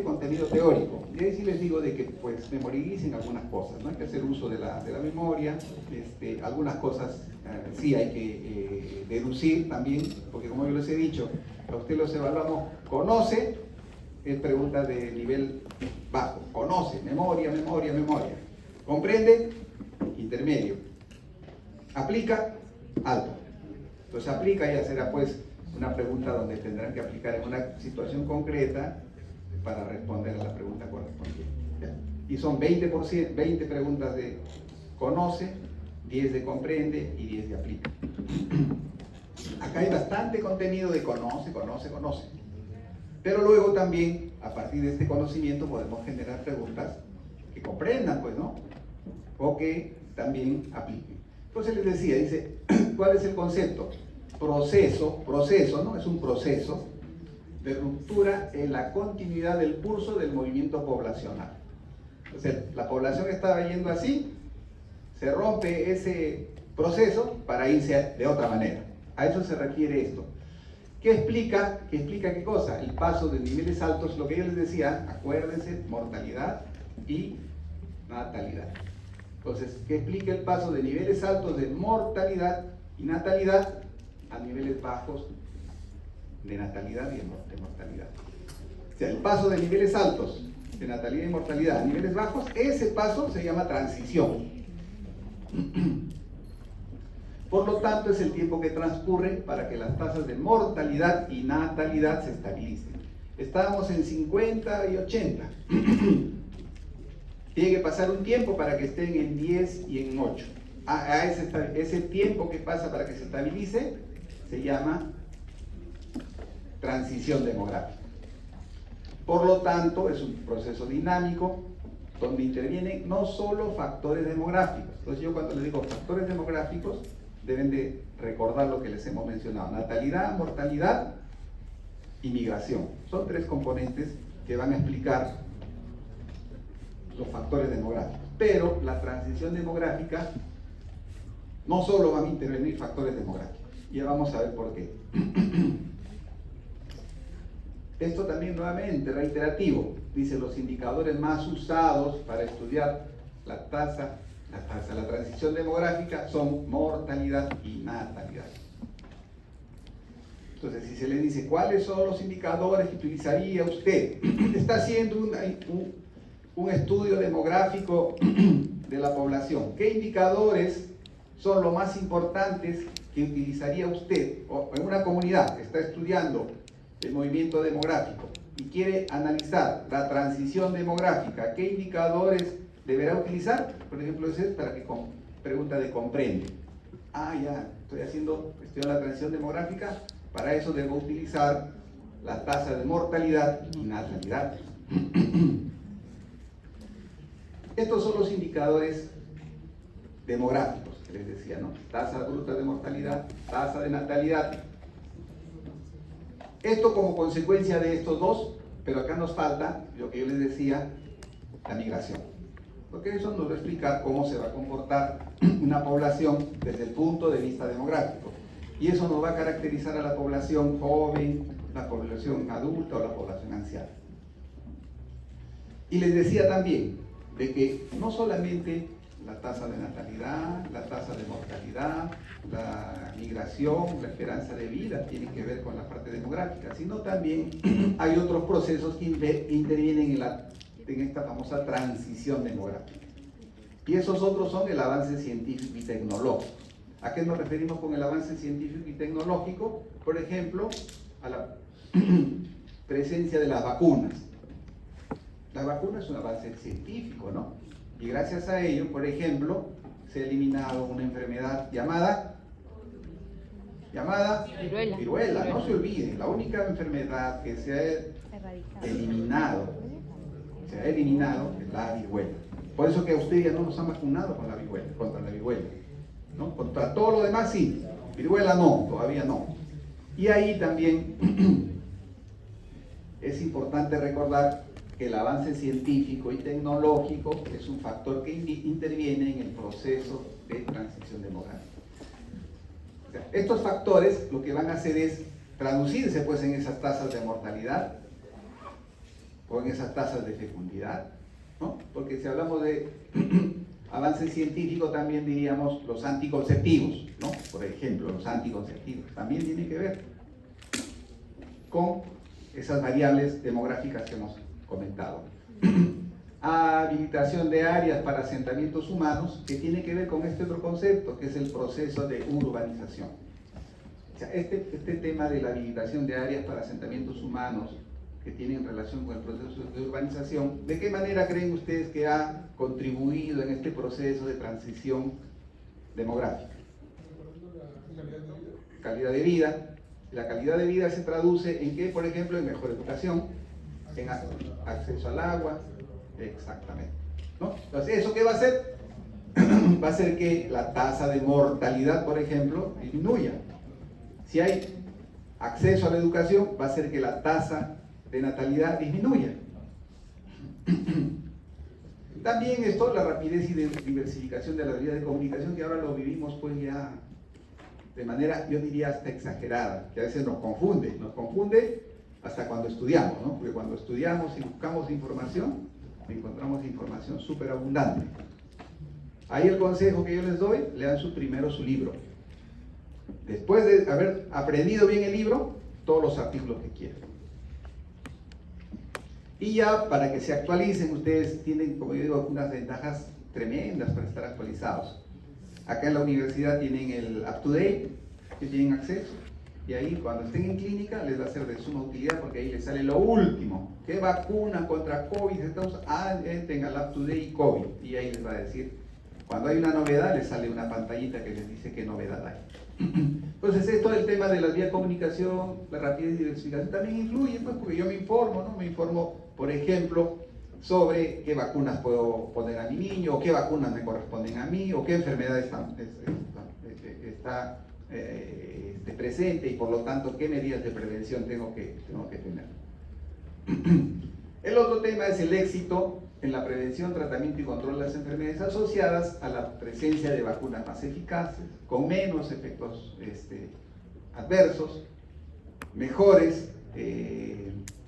contenido teórico. Y ahí sí les digo de que pues memoricen algunas cosas, ¿no? Hay que hacer uso de la memoria, algunas cosas sí hay que deducir también, porque como yo les he dicho, a usted los evaluamos, conoce, es pregunta de nivel bajo, conoce, memoria, memoria, memoria, comprende, intermedio, aplica, alto. Entonces aplica ya será pues una pregunta donde tendrán que aplicar en una situación concreta para responder a la pregunta correspondiente. ¿Ya? Y son 20 preguntas de conoce, 10 de comprende y 10 de aplica. Acá hay bastante contenido de conoce, conoce, conoce. Pero luego también, a partir de este conocimiento, podemos generar preguntas que comprendan, pues, ¿no? O que también apliquen. Entonces les decía, dice, ¿cuál es el concepto? Proceso, ¿no? Es un proceso de ruptura en la continuidad del curso del movimiento poblacional. O sea, la población estaba yendo así, se rompe ese proceso para irse de otra manera. A eso se refiere esto. ¿Qué explica? ¿Qué explica qué cosa? El paso de niveles altos, lo que yo les decía, acuérdense, mortalidad y natalidad. Entonces, ¿qué explica el paso de niveles altos de mortalidad y natalidad a niveles bajos de natalidad y de mortalidad? O sea, el paso de niveles altos de natalidad y mortalidad a niveles bajos, ese paso se llama transición. Por lo tanto, es el tiempo que transcurre para que las tasas de mortalidad y natalidad se estabilicen. Estábamos en 50 y 80. Tiene que pasar un tiempo para que estén en 10 y en 8. Ese tiempo que pasa para que se estabilice se llama transición demográfica. Por lo tanto, es un proceso dinámico donde intervienen no solo factores demográficos. Entonces yo cuando les digo factores demográficos, deben de recordar lo que les hemos mencionado: natalidad, mortalidad y migración. Son tres componentes que van a explicar los factores demográficos. Pero la transición demográfica no solo van a intervenir factores demográficos. Ya vamos a ver por qué. Esto también nuevamente reiterativo. Dice los indicadores más usados para estudiar la transición demográfica son mortalidad y natalidad. Entonces, si se le dice cuáles son los indicadores que utilizaría usted, está haciendo un estudio demográfico de la población, ¿qué indicadores son los más importantes que utilizaría usted? O en una comunidad que está estudiando el movimiento demográfico y quiere analizar la transición demográfica, ¿qué indicadores deberá utilizar? Por ejemplo, ese es para que pregunta de comprende. Ya, estudiando la transición demográfica, para eso debo utilizar la tasa de mortalidad y natalidad. Estos son los indicadores demográficos que les decía, ¿no? Tasa bruta de mortalidad, tasa de natalidad. Esto como consecuencia de estos dos, pero acá nos falta lo que yo les decía, la migración. Porque eso nos va a explicar cómo se va a comportar una población desde el punto de vista demográfico. Y eso nos va a caracterizar a la población joven, la población adulta o la población anciana. Y les decía también de que no solamente la tasa de natalidad, la tasa de mortalidad, la migración, la esperanza de vida tienen que ver con la parte demográfica, sino también hay otros procesos que intervienen en esta famosa transición demográfica. Y esos otros son el avance científico y tecnológico. ¿A qué nos referimos con el avance científico y tecnológico? Por ejemplo, a la presencia de las vacunas. La vacuna es un avance científico, ¿no? Y gracias a ello, por ejemplo, se ha eliminado una enfermedad llamada viruela. No se olviden, la única enfermedad que se ha eliminado es la viruela. Por eso que a ustedes ya no nos han vacunado con la viruela, contra la viruela, ¿no? Contra todo lo demás sí, viruela no, todavía no. Y ahí también es importante recordar que el avance científico y tecnológico es un factor que interviene en el proceso de transición demográfica. O sea, estos factores lo que van a hacer es traducirse pues en esas tasas de mortalidad o en esas tasas de fecundidad, ¿no? Porque si hablamos de avance científico, también diríamos los anticonceptivos, ¿no? Por ejemplo, los anticonceptivos también tienen que ver con esas variables demográficas que hemos comentado. Habilitación de áreas para asentamientos humanos, que tiene que ver con este otro concepto, que es el proceso de urbanización. O sea, este tema de la habilitación de áreas para asentamientos humanos, que tienen relación con el proceso de urbanización, ¿de qué manera creen ustedes que ha contribuido en este proceso de transición demográfica? Calidad de vida. La calidad de vida se traduce en que, por ejemplo, en mejor educación, en acceso al agua, exactamente, ¿no? Entonces, ¿eso qué va a hacer? Va a hacer que la tasa de mortalidad, por ejemplo, disminuya. Si hay acceso a la educación, va a hacer que la tasa de natalidad disminuya. También esto, la rapidez y diversificación de las vías de comunicación, que ahora lo vivimos pues ya de manera, yo diría, hasta exagerada, que a veces nos confunde hasta cuando estudiamos, ¿no? Porque cuando estudiamos y buscamos información, encontramos información súper abundante. Ahí el consejo que yo les doy: lean primero su libro. Después de haber aprendido bien el libro, todos los artículos que quieran. Y ya para que se actualicen, ustedes tienen, como yo digo, unas ventajas tremendas para estar actualizados. Acá en la universidad tienen el Up to Date, que tienen acceso, y ahí cuando estén en clínica les va a ser de suma utilidad, porque ahí les sale lo último. ¿Qué vacuna contra COVID estamos? Entren al Up to Date COVID, y ahí les va a decir, cuando hay una novedad, les sale una pantallita que les dice qué novedad hay. Entonces, esto del tema de las vías de comunicación, la rapidez y diversificación también influye, pues, porque yo me informo, ¿no? Me informo, por ejemplo, sobre qué vacunas puedo poner a mi niño, o qué vacunas me corresponden a mí, o qué enfermedad está presente, y por lo tanto qué medidas de prevención tengo que tener. El otro tema es el éxito en la prevención, tratamiento y control de las enfermedades asociadas a la presencia de vacunas más eficaces, con menos efectos adversos, mejores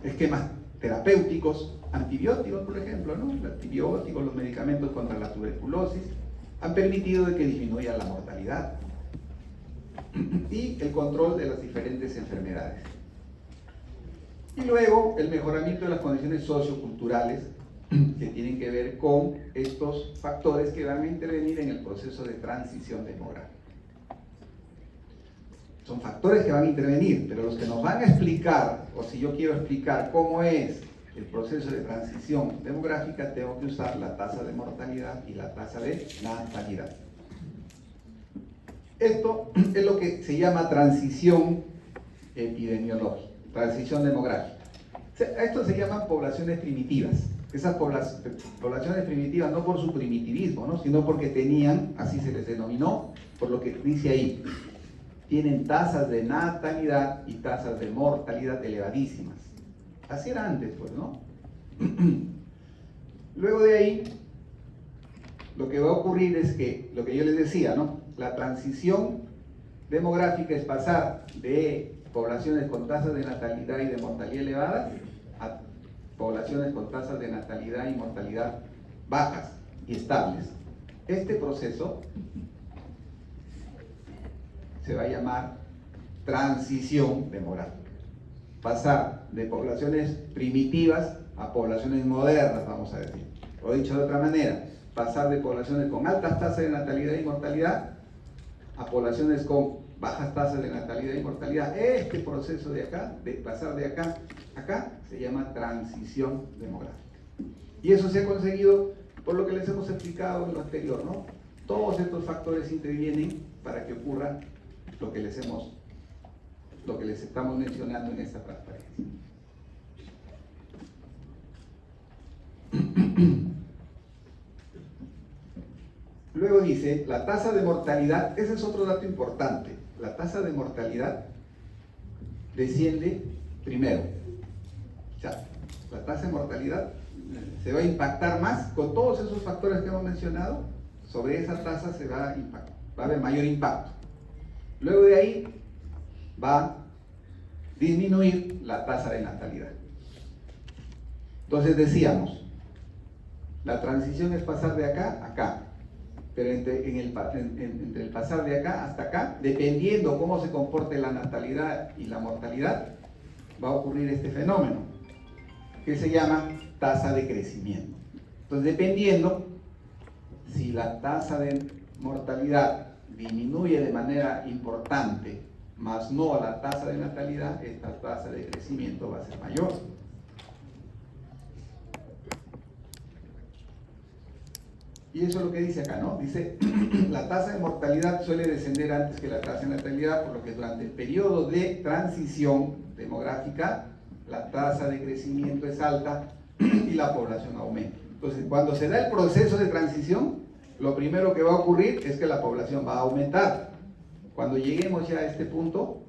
esquemas terapéuticos, antibióticos, por ejemplo, ¿no? Los antibióticos, los medicamentos contra la tuberculosis, han permitido de que disminuya la mortalidad y el control de las diferentes enfermedades. Y luego, el mejoramiento de las condiciones socioculturales, que tienen que ver con estos factores que van a intervenir en el proceso de transición demográfica. Son factores que van a intervenir, pero los que nos van a explicar, o si yo quiero explicar cómo es el proceso de transición demográfica, tengo que usar la tasa de mortalidad y la tasa de natalidad. Esto es lo que se llama transición epidemiológica, transición demográfica. Esto se llaman poblaciones primitivas. Esas poblaciones primitivas, no por su primitivismo, ¿no? Sino porque tenían, así se les denominó, por lo que dice ahí, tienen tasas de natalidad y tasas de mortalidad elevadísimas. Así era antes, pues, ¿no? Luego de ahí, lo que va a ocurrir es que, lo que yo les decía, ¿no? La transición demográfica es pasar de poblaciones con tasas de natalidad y de mortalidad elevadas a poblaciones con tasas de natalidad y mortalidad bajas y estables. Este proceso se va a llamar transición demográfica. Pasar de poblaciones primitivas a poblaciones modernas, vamos a decir. O dicho de otra manera, pasar de poblaciones con altas tasas de natalidad y mortalidad a poblaciones con bajas tasas de natalidad y mortalidad. Este proceso de acá, de pasar de acá a acá, se llama transición demográfica. Y eso se ha conseguido por lo que les hemos explicado en lo anterior, ¿no? Todos estos factores intervienen para que ocurra lo que les estamos mencionando en esta transparencia. Luego dice, la tasa de mortalidad, ese es otro dato importante, la tasa de mortalidad desciende primero. O sea, la tasa de mortalidad se va a impactar más con todos esos factores que hemos mencionado, sobre esa tasa se va a impactar, va a haber mayor impacto. Luego de ahí va a disminuir la tasa de natalidad. Entonces decíamos, la transición es pasar de acá a acá, pero entre el pasar de acá hasta acá, dependiendo cómo se comporte la natalidad y la mortalidad, va a ocurrir este fenómeno, que se llama tasa de crecimiento. Entonces, dependiendo si la tasa de mortalidad disminuye de manera importante, más no la tasa de natalidad, esta tasa de crecimiento va a ser mayor. Y eso es lo que dice acá, ¿no? Dice, la tasa de mortalidad suele descender antes que la tasa de natalidad, por lo que durante el periodo de transición demográfica, la tasa de crecimiento es alta y la población aumenta. Entonces, cuando se da el proceso de transición, lo primero que va a ocurrir es que la población va a aumentar. Cuando lleguemos ya a este punto,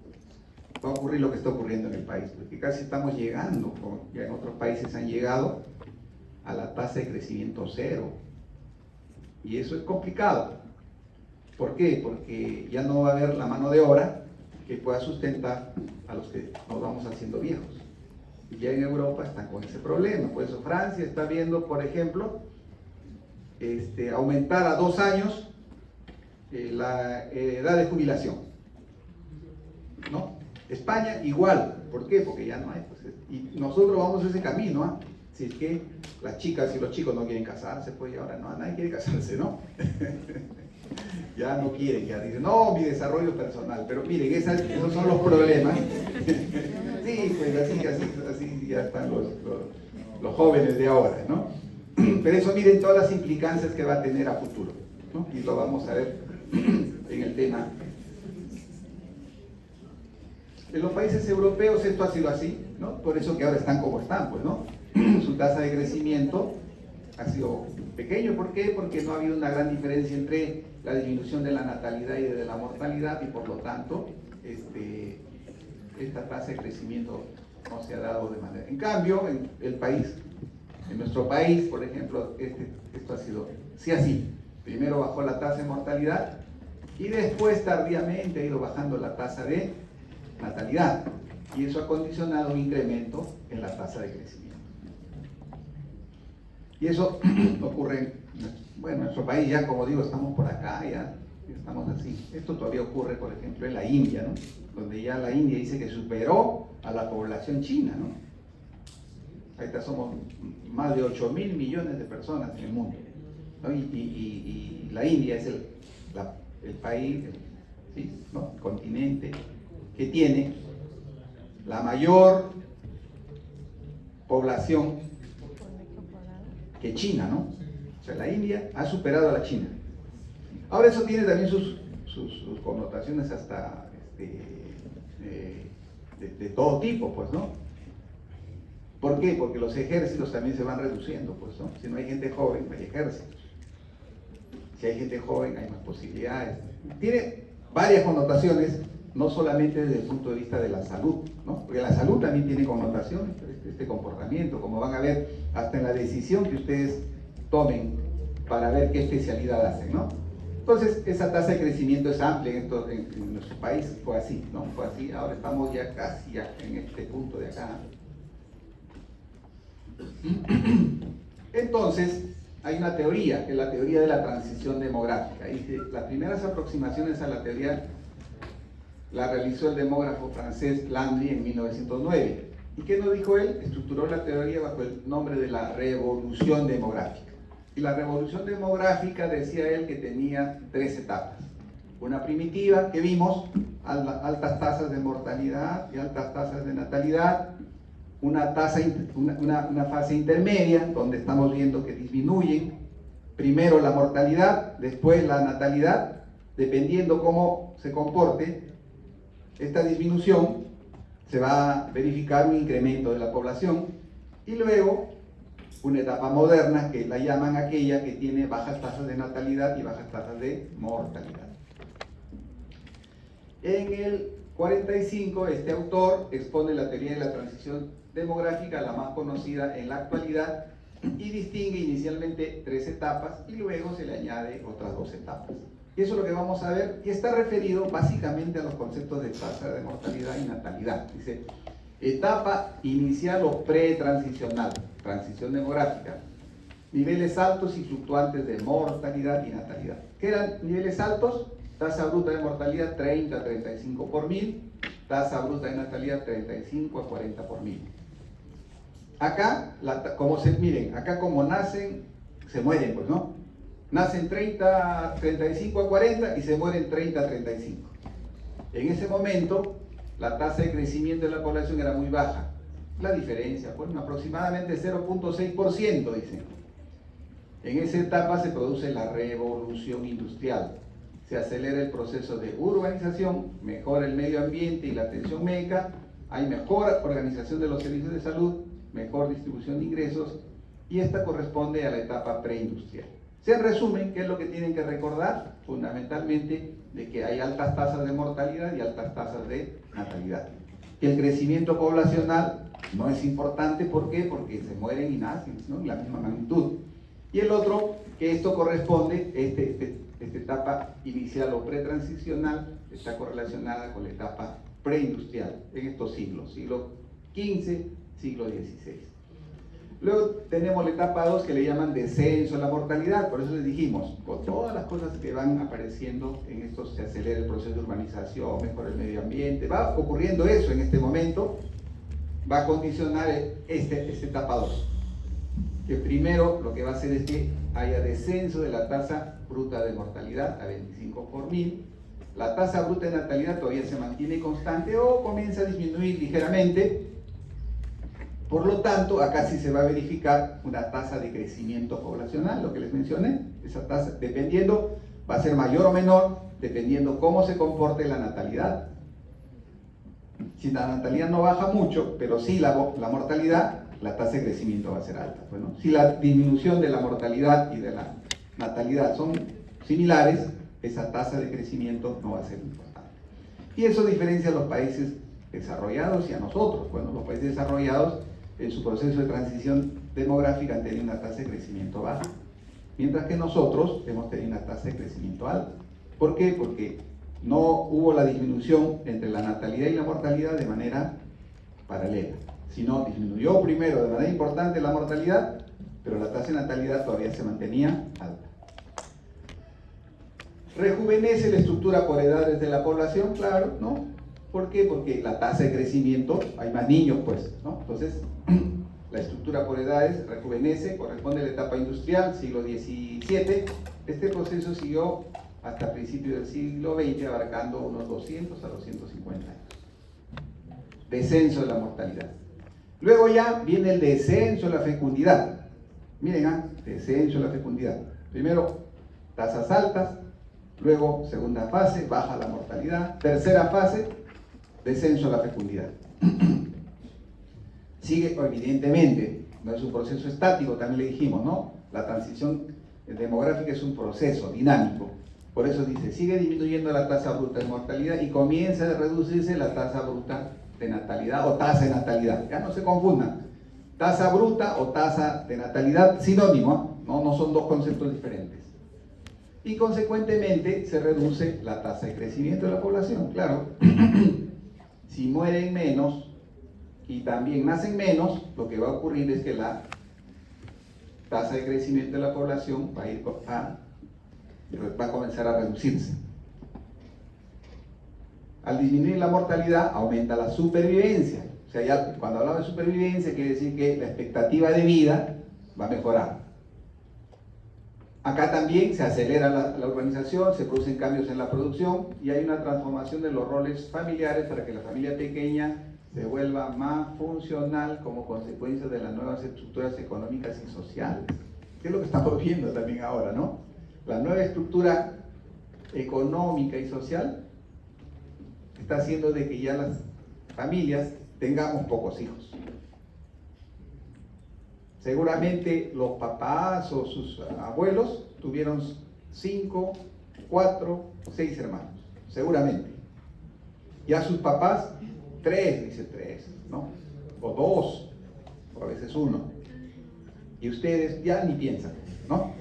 va a ocurrir lo que está ocurriendo en el país, porque casi estamos llegando, como ya en otros países han llegado, a la tasa de crecimiento cero. Y eso es complicado. ¿Por qué? Porque ya no va a haber la mano de obra que pueda sustentar a los que nos vamos haciendo viejos. Y ya en Europa están con ese problema. Por eso Francia está viendo, por ejemplo, aumentar a 2 años la edad de jubilación, ¿no? España igual. ¿Por qué? Porque ya no hay. Pues, y nosotros vamos ese camino, ¿ah? Si es que las chicas y los chicos no quieren casarse, pues ya ahora no, nadie quiere casarse, ¿no? Ya no quieren, ya dicen, no, mi desarrollo personal. Pero miren, esos son los problemas. Sí, pues así ya están los jóvenes de ahora, ¿no? Pero eso miren todas las implicancias que va a tener a futuro, ¿no? Y lo vamos a ver en el tema. En los países europeos esto ha sido así, ¿no? Por eso que ahora están como están, pues, ¿no? Su tasa de crecimiento ha sido pequeño. ¿Por qué? Porque no ha habido una gran diferencia entre la disminución de la natalidad y de la mortalidad, y por lo tanto esta tasa de crecimiento no se ha dado de manera. En cambio, en nuestro país, por ejemplo, esto ha sido sí así. Primero bajó la tasa de mortalidad y después tardíamente ha ido bajando la tasa de natalidad, y eso ha condicionado un incremento en la tasa de crecimiento. Y eso ocurre, bueno, en nuestro país ya, como digo, estamos por acá, ya estamos así. Esto todavía ocurre, por ejemplo, en la India, ¿no? Donde ya la India dice que superó a la población china, ¿no? Ahorita somos más de 8.000 millones de personas en el mundo, ¿no? Y la India es el país, ¿sí? ¿no? El continente que tiene la mayor población que China, ¿no? O sea, la India ha superado a la China. Ahora eso tiene también sus connotaciones hasta de todo tipo, pues, ¿no? ¿Por qué? Porque los ejércitos también se van reduciendo, pues, ¿no? Si no hay gente joven, no hay ejércitos. Si hay gente joven, hay más posibilidades. Tiene varias connotaciones, no solamente desde el punto de vista de la salud, ¿no? Porque la salud también tiene connotaciones, este comportamiento, como van a ver hasta en la decisión que ustedes tomen para ver qué especialidad hacen, ¿no? Entonces, esa tasa de crecimiento es amplia en nuestro país, fue así, ¿no? Fue así, ahora estamos ya casi en este punto de acá. Entonces, hay una teoría, que es la teoría de la transición demográfica. Dice, las primeras aproximaciones a la teoría la realizó el demógrafo francés Landry en 1909. ¿Y qué nos dijo él? Estructuró la teoría bajo el nombre de la revolución demográfica. Y la revolución demográfica, decía él, que tenía 3 etapas. Una primitiva, que vimos, altas tasas de mortalidad y altas tasas de natalidad. Una fase intermedia, donde estamos viendo que disminuyen primero la mortalidad, después la natalidad, dependiendo cómo se comporte esta disminución, se va a verificar un incremento de la población, y luego una etapa moderna, que la llaman aquella que tiene bajas tasas de natalidad y bajas tasas de mortalidad. En el 45, este autor expone la teoría de la transición demográfica, la más conocida en la actualidad, y distingue inicialmente 3 etapas y luego se le añade otras 2 etapas. Y eso es lo que vamos a ver, y está referido básicamente a los conceptos de tasa de mortalidad y natalidad. Dice, etapa inicial o pretransicional. transición demográfica, niveles altos y fluctuantes de mortalidad y natalidad. ¿Qué eran niveles altos? Tasa bruta de mortalidad 30 a 35 por mil, tasa bruta de natalidad 35 a 40 por mil. Acá, miren, acá como nacen, se mueren, pues, ¿no? Nacen 30, 35 a 40 y se mueren 30 a 35. En ese momento, la tasa de crecimiento de la población era muy baja. La diferencia, pues, aproximadamente 0.6%, dicen. En esa etapa se produce la revolución industrial. Se acelera el proceso de urbanización, mejora el medio ambiente y la atención médica, hay mejor organización de los servicios de salud, mejor distribución de ingresos, y esta corresponde a la etapa preindustrial. Se resumen, ¿qué es lo que tienen que recordar? Fundamentalmente, de que hay altas tasas de mortalidad y altas tasas de natalidad. Que el crecimiento poblacional no es importante, ¿por qué? Porque se mueren y nacen, ¿no? En la misma magnitud. Y el otro, que esto corresponde, esta etapa inicial o pretransicional, está correlacionada con la etapa preindustrial en estos siglos, siglo XV, siglo XVI. Luego tenemos la etapa 2 que le llaman descenso de la mortalidad, por eso les dijimos, con todas las cosas que van apareciendo en esto se acelera el proceso de urbanización, mejora el medio ambiente, va ocurriendo eso en este momento, va a condicionar esta etapa 2. Que primero lo que va a hacer es que haya descenso de la tasa bruta de mortalidad a 25 por mil, la tasa bruta de natalidad todavía se mantiene constante o comienza a disminuir ligeramente. Por lo tanto, acá sí se va a verificar una tasa de crecimiento poblacional, lo que les mencioné. Esa tasa, dependiendo, va a ser mayor o menor, dependiendo cómo se comporte la natalidad. Si la natalidad no baja mucho, pero sí la mortalidad, la tasa de crecimiento va a ser alta. Bueno, si la disminución de la mortalidad y de la natalidad son similares, esa tasa de crecimiento no va a ser importante. Y eso diferencia a los países desarrollados y a nosotros. Bueno, los países desarrollados en su proceso de transición demográfica han tenido una tasa de crecimiento baja, mientras que nosotros hemos tenido una tasa de crecimiento alta. ¿Por qué? Porque no hubo la disminución entre la natalidad y la mortalidad de manera paralela, sino disminuyó primero de manera importante la mortalidad, pero la tasa de natalidad todavía se mantenía alta. ¿Rejuvenece la estructura por edades de la población? Claro, ¿no? ¿Por qué? Porque la tasa de crecimiento, hay más niños, pues, ¿no? Entonces, la estructura por edades rejuvenece, corresponde a la etapa industrial, siglo XVII. Este proceso siguió hasta principios del siglo XX, abarcando unos 200 a 250 años. Descenso de la mortalidad. Luego ya viene el descenso de la fecundidad. Miren, descenso de la fecundidad. Primero, tasas altas, luego, segunda fase, baja la mortalidad. Tercera fase, descenso de la fecundidad. Sigue, evidentemente, no es un proceso estático, también le dijimos, ¿no? La transición demográfica es un proceso dinámico. Por eso dice, sigue disminuyendo la tasa bruta de mortalidad y comienza a reducirse la tasa bruta de natalidad o tasa de natalidad. Ya no se confundan. Tasa bruta o tasa de natalidad, sinónimo, ¿no? No son dos conceptos diferentes. Y consecuentemente se reduce la tasa de crecimiento de la población, claro. Si mueren menos y también nacen menos, lo que va a ocurrir es que la tasa de crecimiento de la población va a comenzar a reducirse. Al disminuir la mortalidad, aumenta la supervivencia. O sea, ya cuando hablamos de supervivencia, quiere decir que la expectativa de vida va a mejorar. Acá también se acelera la urbanización, se producen cambios en la producción y hay una transformación de los roles familiares para que la familia pequeña se vuelva más funcional como consecuencia de las nuevas estructuras económicas y sociales. ¿Qué es lo que estamos viendo también ahora, no? La nueva estructura económica y social está haciendo de que ya las familias tengamos pocos hijos. Seguramente los papás o sus abuelos tuvieron 5, 4, 6 hermanos, seguramente. Ya sus papás, 3, dice 3, ¿no? O 2, o a veces 1. Y ustedes ya ni piensan, ¿no?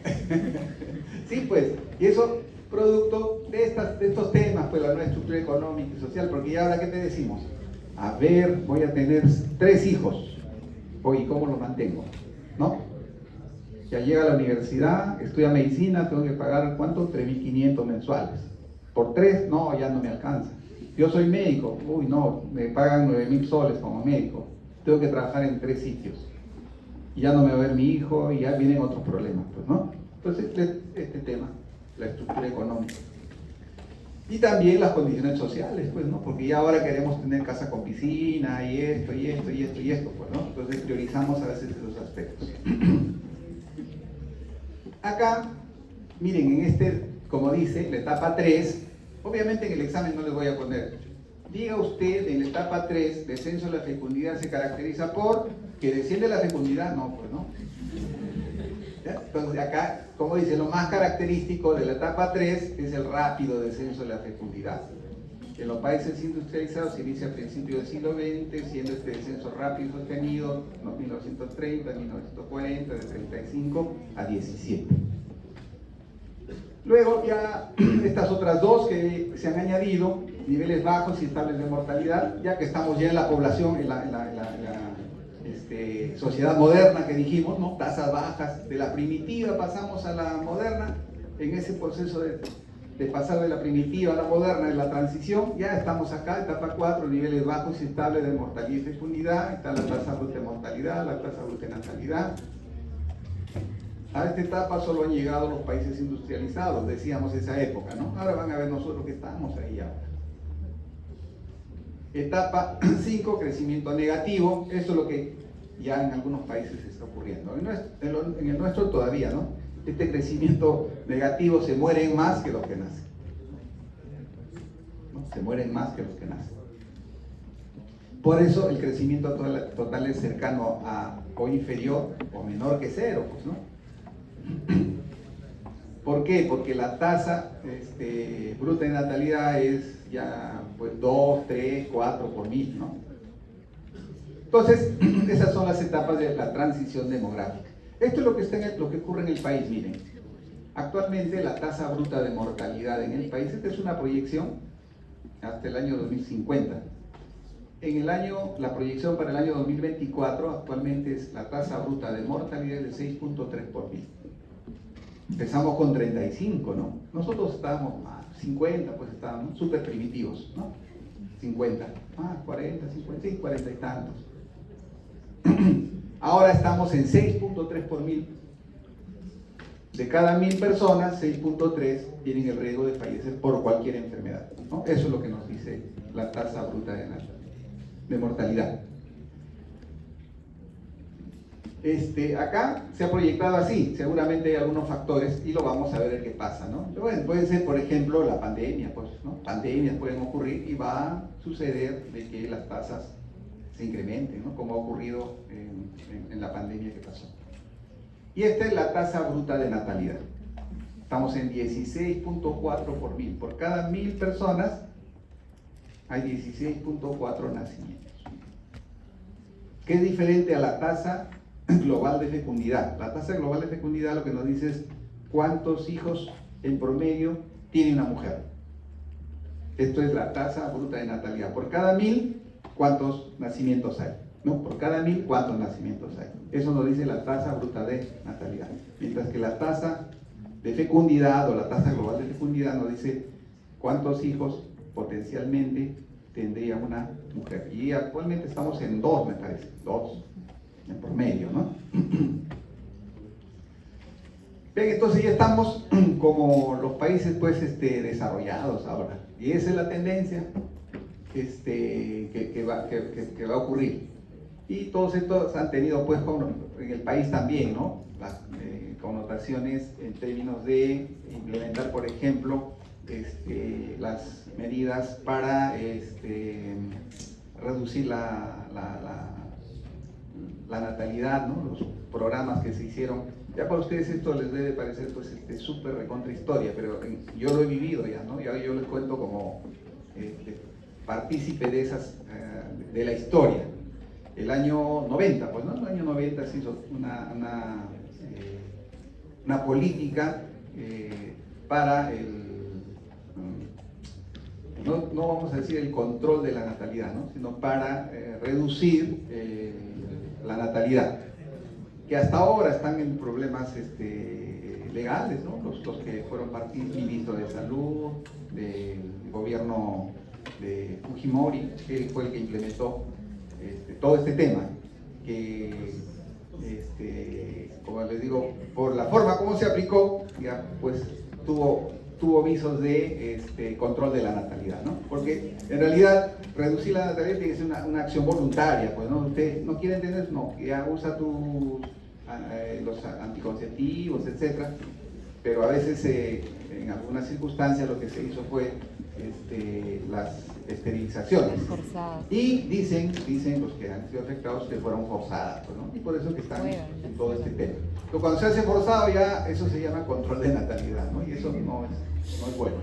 Sí, pues, y eso producto de estos temas, pues la nueva estructura económica y social, porque ya ahora, ¿qué te decimos? A ver, voy a tener 3 hijos, oye, ¿cómo los mantengo? ¿no? Ya llega a la universidad, estudia medicina, tengo que pagar, ¿cuánto? 3.500 mensuales. Por 3, no, ya no me alcanza. Yo soy médico, uy, no, me pagan 9.000 soles como médico. Tengo que trabajar en 3 sitios. Y ya no me va a ver mi hijo y ya vienen otros problemas, pues, ¿no? Entonces, este tema, la estructura económica. Y también las condiciones sociales, pues, ¿no? Porque ya ahora queremos tener casa con piscina y esto, y esto, y esto, y esto, pues, ¿no? Entonces priorizamos a veces esos aspectos. Acá, miren, en este, como dice, la etapa 3, obviamente en el examen no les voy a poner, diga usted, en la etapa 3, descenso de la fecundidad se caracteriza por que desciende la fecundidad, no, pues no. ¿Ya? Entonces acá, como dice, lo más característico de la etapa 3 es el rápido descenso de la fecundidad. En los países industrializados se inicia a principios del siglo XX, siendo este descenso rápido y sostenido, 1930, 1940, de 35 a 17. Luego ya estas otras dos que se han añadido, niveles bajos y estables de mortalidad, ya que estamos ya en la población, en la sociedad moderna que dijimos, ¿no? Tasas bajas, de la primitiva pasamos a la moderna, en ese proceso de pasar de la primitiva a la moderna, en la transición, ya estamos acá, etapa 4, niveles bajos y estables de mortalidad y fecundidad, está la tasa bruta de mortalidad, la tasa bruta de natalidad. A esta etapa solo han llegado los países industrializados, decíamos esa época, ¿no? Ahora van a ver nosotros que estamos ahí ahora. Etapa 5, crecimiento negativo, eso es lo que ya en algunos países está ocurriendo. En el nuestro todavía, ¿no? Este crecimiento negativo, se mueren más que los que nacen, ¿no? Se mueren más que los que nacen. Por eso el crecimiento total es cercano a o inferior o menor que 0, pues, ¿no? ¿Por qué? Porque la tasa bruta de natalidad es ya pues 2, 3, 4 por 1000, ¿no? Entonces, esas son las etapas de la transición demográfica. Esto es lo que ocurre en el país, miren. Actualmente la tasa bruta de mortalidad en el país, esta es una proyección hasta el año 2050. La proyección para el año 2024 actualmente es la tasa bruta de mortalidad de 6.3 por 1000. Empezamos con 35, ¿no? Nosotros estábamos 50, pues estábamos súper primitivos, ¿no? 50, 40, 50, sí, 40 y tantos. Ahora estamos en 6.3 por 1000. De cada 1000 personas, 6.3 tienen el riesgo de fallecer por cualquier enfermedad, ¿no? Eso es lo que nos dice la tasa bruta de mortalidad. Acá se ha proyectado así, seguramente hay algunos factores y lo vamos a ver qué pasa, ¿no? Bueno, puede ser, por ejemplo, la pandemia, pues, ¿no? Pandemias pueden ocurrir y va a suceder de que las tasas se incrementen, ¿no? Como ha ocurrido en la pandemia que pasó. Y esta es la tasa bruta de natalidad. Estamos en 16.4 por 1000. Por cada 1000 personas hay 16.4 nacimientos. ¿Qué es diferente a la tasa global de fecundidad? La tasa global de fecundidad lo que nos dice es cuántos hijos en promedio tiene una mujer. Esto es la tasa bruta de natalidad. Por cada 1000, ¿cuántos nacimientos hay? ¿No? Por cada 1000, ¿cuántos nacimientos hay? Eso nos dice la tasa bruta de natalidad. Mientras que la tasa de fecundidad o la tasa global de fecundidad nos dice cuántos hijos potencialmente tendría una mujer. Y actualmente estamos en 2, me parece. 2 en promedio, ¿no? Bien, entonces ya estamos como los países pues desarrollados ahora. Y esa es la tendencia que va a ocurrir. Y todos estos han tenido pues en el país también, ¿no? Las connotaciones en términos de implementar, por ejemplo, las medidas para reducir la natalidad, ¿no? Los programas que se hicieron. Ya para ustedes esto les debe parecer pues súper recontra historia, pero yo lo he vivido ya, ¿no? Yo les cuento como partícipe de esas, de la historia. El año 90, pues, ¿no? El año 90 se hizo una política para no vamos a decir el control de la natalidad, ¿no? Sino para reducir la natalidad. que hasta ahora están en problemas legales, ¿no? Los que fueron ministros de salud, del gobierno de Fujimori, que fue el que implementó todo este tema, que como les digo, por la forma como se aplicó, ya, pues tuvo visos de control de la natalidad, ¿no? Porque en realidad reducir la natalidad tiene que ser una acción voluntaria, pues, ¿no? Usted no quiere entender, no, ya usa los anticonceptivos, etcétera, pero a veces en algunas circunstancias lo que se hizo fue las esterilizaciones. Y dicen los que han sido afectados que fueron forzadas, pues, ¿no? Y por eso que están en todo este tema. Pero cuando se hace forzado ya eso se llama control de natalidad, ¿no? Y eso no es bueno.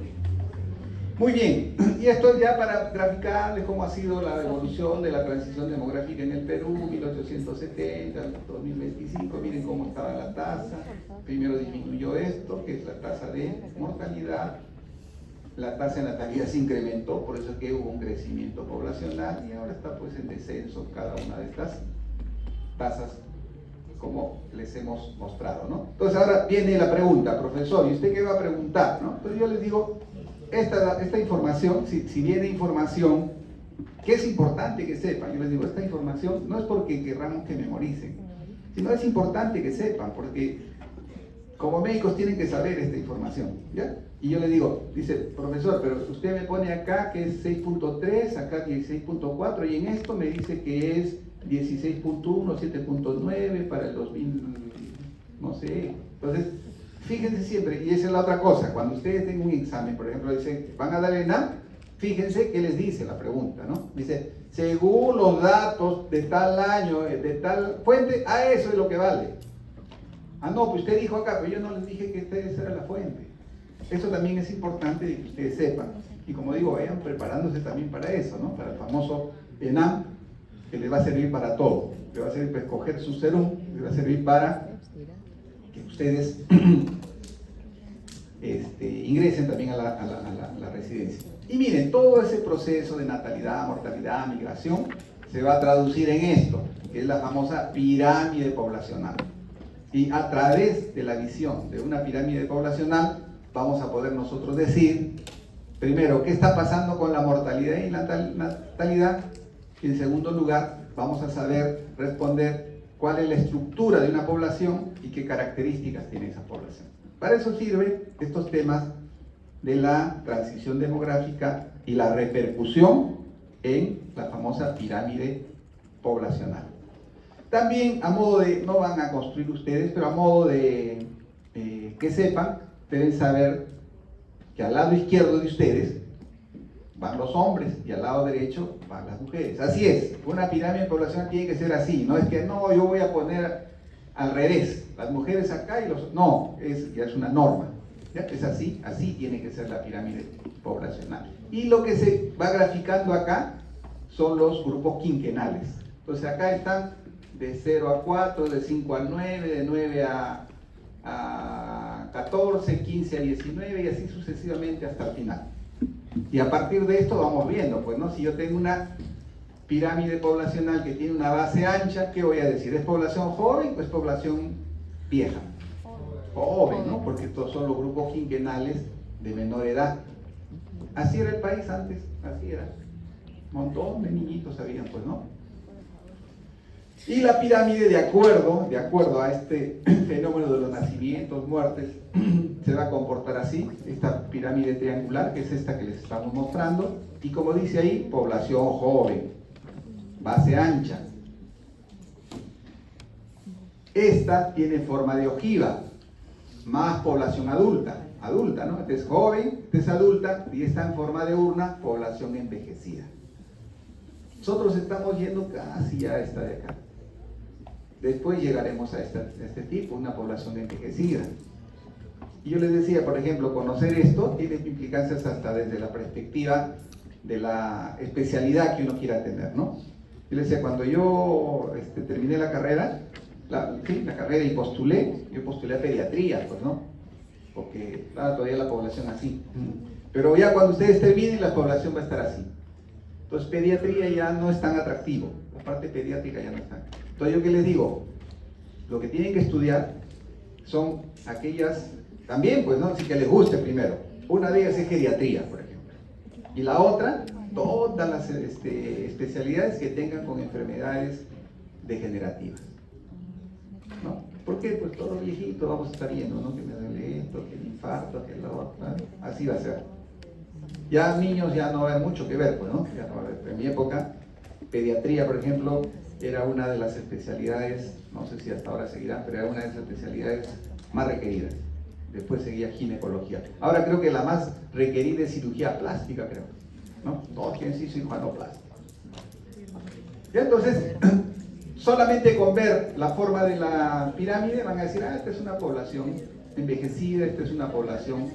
Muy bien, y esto es ya para graficarles cómo ha sido la evolución de la transición demográfica en el Perú, 1870 al 2025, miren cómo estaba la tasa. Primero disminuyó esto, que es la tasa de mortalidad, la tasa de natalidad se incrementó, por eso es que hubo un crecimiento poblacional, y ahora está pues en descenso cada una de estas tasas, como les hemos mostrado, ¿no? Entonces ahora viene la pregunta, profesor, ¿y usted qué va a preguntar, no? Entonces yo les digo, esta información, si viene información que es importante que sepan, yo les digo, esta información no es porque querramos que memoricen, sino es importante que sepan, porque como médicos tienen que saber esta información, ¿ya? Y yo les digo, dice, profesor, pero usted me pone acá que es 6.3, acá 16.4, y en esto me dice que es 16.1, 7.9 para el 2000, no sé. Entonces, fíjense siempre, y esa es la otra cosa, cuando ustedes tengan un examen, por ejemplo, dicen, van a dar el ENAM, fíjense qué les dice la pregunta, ¿no? Dice, según los datos de tal año, de tal fuente, eso es lo que vale. Ah, no, pues usted dijo acá, pero yo no les dije que esa era la fuente. Eso también es importante de que ustedes sepan. Y como digo, vayan preparándose también para eso, ¿no? Para el famoso ENAM, que les va a servir para todo. Les va a servir para escoger su serum, les va a servir para que ustedes ingresen también a la residencia. Y miren, todo ese proceso de natalidad, mortalidad, migración, se va a traducir en esto, que es la famosa pirámide poblacional. Y a través de la visión de una pirámide poblacional, vamos a poder nosotros decir, primero, qué está pasando con la mortalidad y la natalidad, y en segundo lugar, vamos a saber responder cuál es la estructura de una población y qué características tiene esa población. Para eso sirven estos temas de la transición demográfica y la repercusión en la famosa pirámide poblacional. También, a modo de, no van a construir ustedes, pero a modo de que sepan, deben saber que al lado izquierdo de ustedes van los hombres y al lado derecho van las mujeres. Así es, una pirámide poblacional tiene que ser así, no es que no, yo voy a poner al revés, las mujeres acá y los... No, ya es una norma, ¿ya? Es así, así tiene que ser la pirámide poblacional. Y lo que se va graficando acá son los grupos quinquenales. Entonces acá están de 0 a 4, de 5 a 9, de 9 a 14, 15 a 19 y así sucesivamente hasta el final. Y a partir de esto vamos viendo, pues, ¿no? Si yo tengo una pirámide poblacional que tiene una base ancha, ¿qué voy a decir? ¿Es población joven o es población vieja? Joven, ¿no? Porque estos son los grupos quinquenales de menor edad. Así era el país antes, así era. Un montón de niñitos habían, pues, ¿no? Y la pirámide, de acuerdo a este fenómeno de los nacimientos, muertes, se va a comportar así, esta pirámide triangular, que es esta que les estamos mostrando, y como dice ahí, población joven, base ancha. Esta tiene forma de ojiva, más población adulta, ¿no? Esta es joven, esta es adulta, y está en forma de urna, población envejecida. Nosotros estamos yendo casi a esta de acá. Después llegaremos a este tipo, una población envejecida. Y yo les decía, por ejemplo, conocer esto tiene implicancias hasta desde la perspectiva de la especialidad que uno quiera tener, ¿no? Yo les decía, cuando yo terminé la carrera, la carrera y yo postulé a pediatría, pues, ¿no? Porque estaba todavía la población así. Pero ya cuando ustedes terminen, la población va a estar así. Entonces, pediatría ya no es tan atractivo, la parte pediátrica ya no está. Entonces, ¿yo qué les digo? lo que tienen que estudiar son aquellas, también pues, ¿no? Así que les guste primero. Una de ellas es geriatría, por ejemplo. Y la otra, todas las especialidades que tengan con enfermedades degenerativas, ¿no? ¿Por qué? Pues todos viejitos vamos a estar viendo, ¿no? Que me duele esto, que el infarto, que la otra, ¿no? Así va a ser. Ya niños ya no va a haber mucho que ver, pues, ¿no? Ya no va a haber. En mi época, pediatría, por ejemplo, era una de las especialidades, no sé si hasta ahora seguirán, pero era una de las especialidades más requeridas. Después seguía ginecología. Ahora creo que la más requerida es cirugía plástica, creo, ¿no? Todos quieren ser cirujano plástico. Y entonces, solamente con ver la forma de la pirámide van a decir, ah, esta es una población envejecida, esta es una población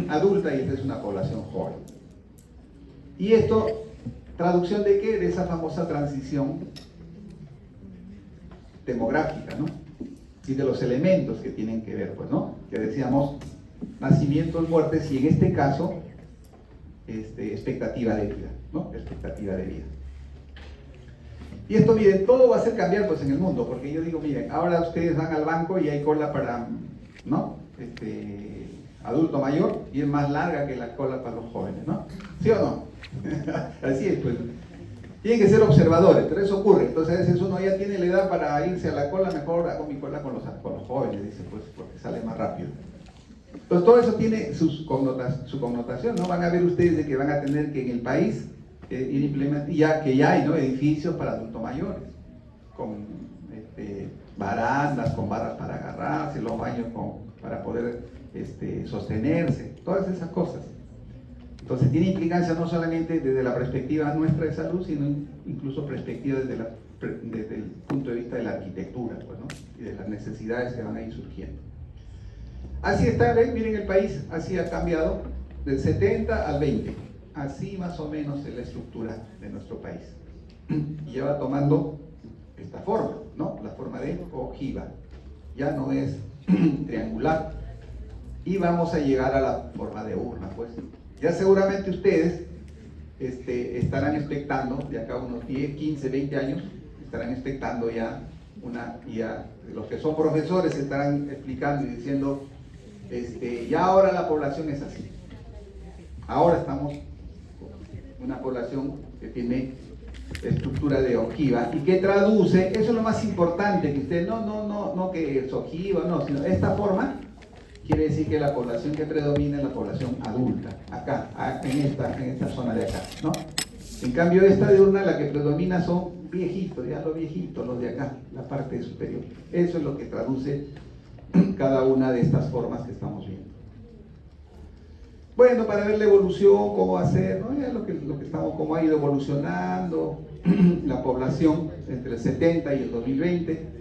adulta y esta es una población joven. Y esto, ¿traducción de qué? De esa famosa transición demográfica, ¿no? Y de los elementos que tienen que ver, pues, ¿no? Que decíamos, nacimientos, muertes y en este caso, expectativa de vida, ¿no? Expectativa de vida. Y esto, miren, todo va a hacer cambiar pues en el mundo, porque yo digo, miren, ahora ustedes van al banco y hay cola para, ¿no? Adulto mayor y es más larga que la cola para los jóvenes, ¿no? ¿Sí o no? Así es, pues. Tienen que ser observadores, pero eso ocurre. Entonces a veces uno ya tiene la edad para irse a la cola, mejor hago mi cola con los jóvenes, dice, pues, porque sale más rápido. Entonces todo eso tiene su connotación, ¿no? Van a ver ustedes de que van a tener que en el país ir implementando, ya hay, ¿no? Edificios para adultos mayores, con barandas, con barras para agarrarse, los baños para poder sostenerse, todas esas cosas. Entonces tiene implicancia no solamente desde la perspectiva nuestra de salud, sino incluso perspectiva desde el punto de vista de la arquitectura, pues, ¿no? Y de las necesidades que van a ir surgiendo. Así está, ¿ven? Miren el país, así ha cambiado del 70 al 20. Así más o menos es la estructura de nuestro país. Y ya va tomando esta forma, ¿no? La forma de ojiva. Ya no es triangular. Y vamos a llegar a la forma de urna, pues. Ya seguramente ustedes estarán expectando, de acá a unos 10, 15, 20 años, estarán expectando ya los que son profesores estarán explicando y diciendo, ya ahora la población es así. Ahora estamos con una población que tiene estructura de ojiva y que traduce, eso es lo más importante, que usted no que es ojiva, no, sino esta forma quiere decir que la población que predomina es la población adulta, acá, en esta zona de acá, ¿no? En cambio esta de urna, la que predomina son viejitos, ya los viejitos, los de acá, la parte superior. Eso es lo que traduce cada una de estas formas que estamos viendo. Bueno, para ver la evolución, cómo va a ser, ¿no? Ya lo que estamos, cómo ha ido evolucionando la población entre el 70 y el 2020.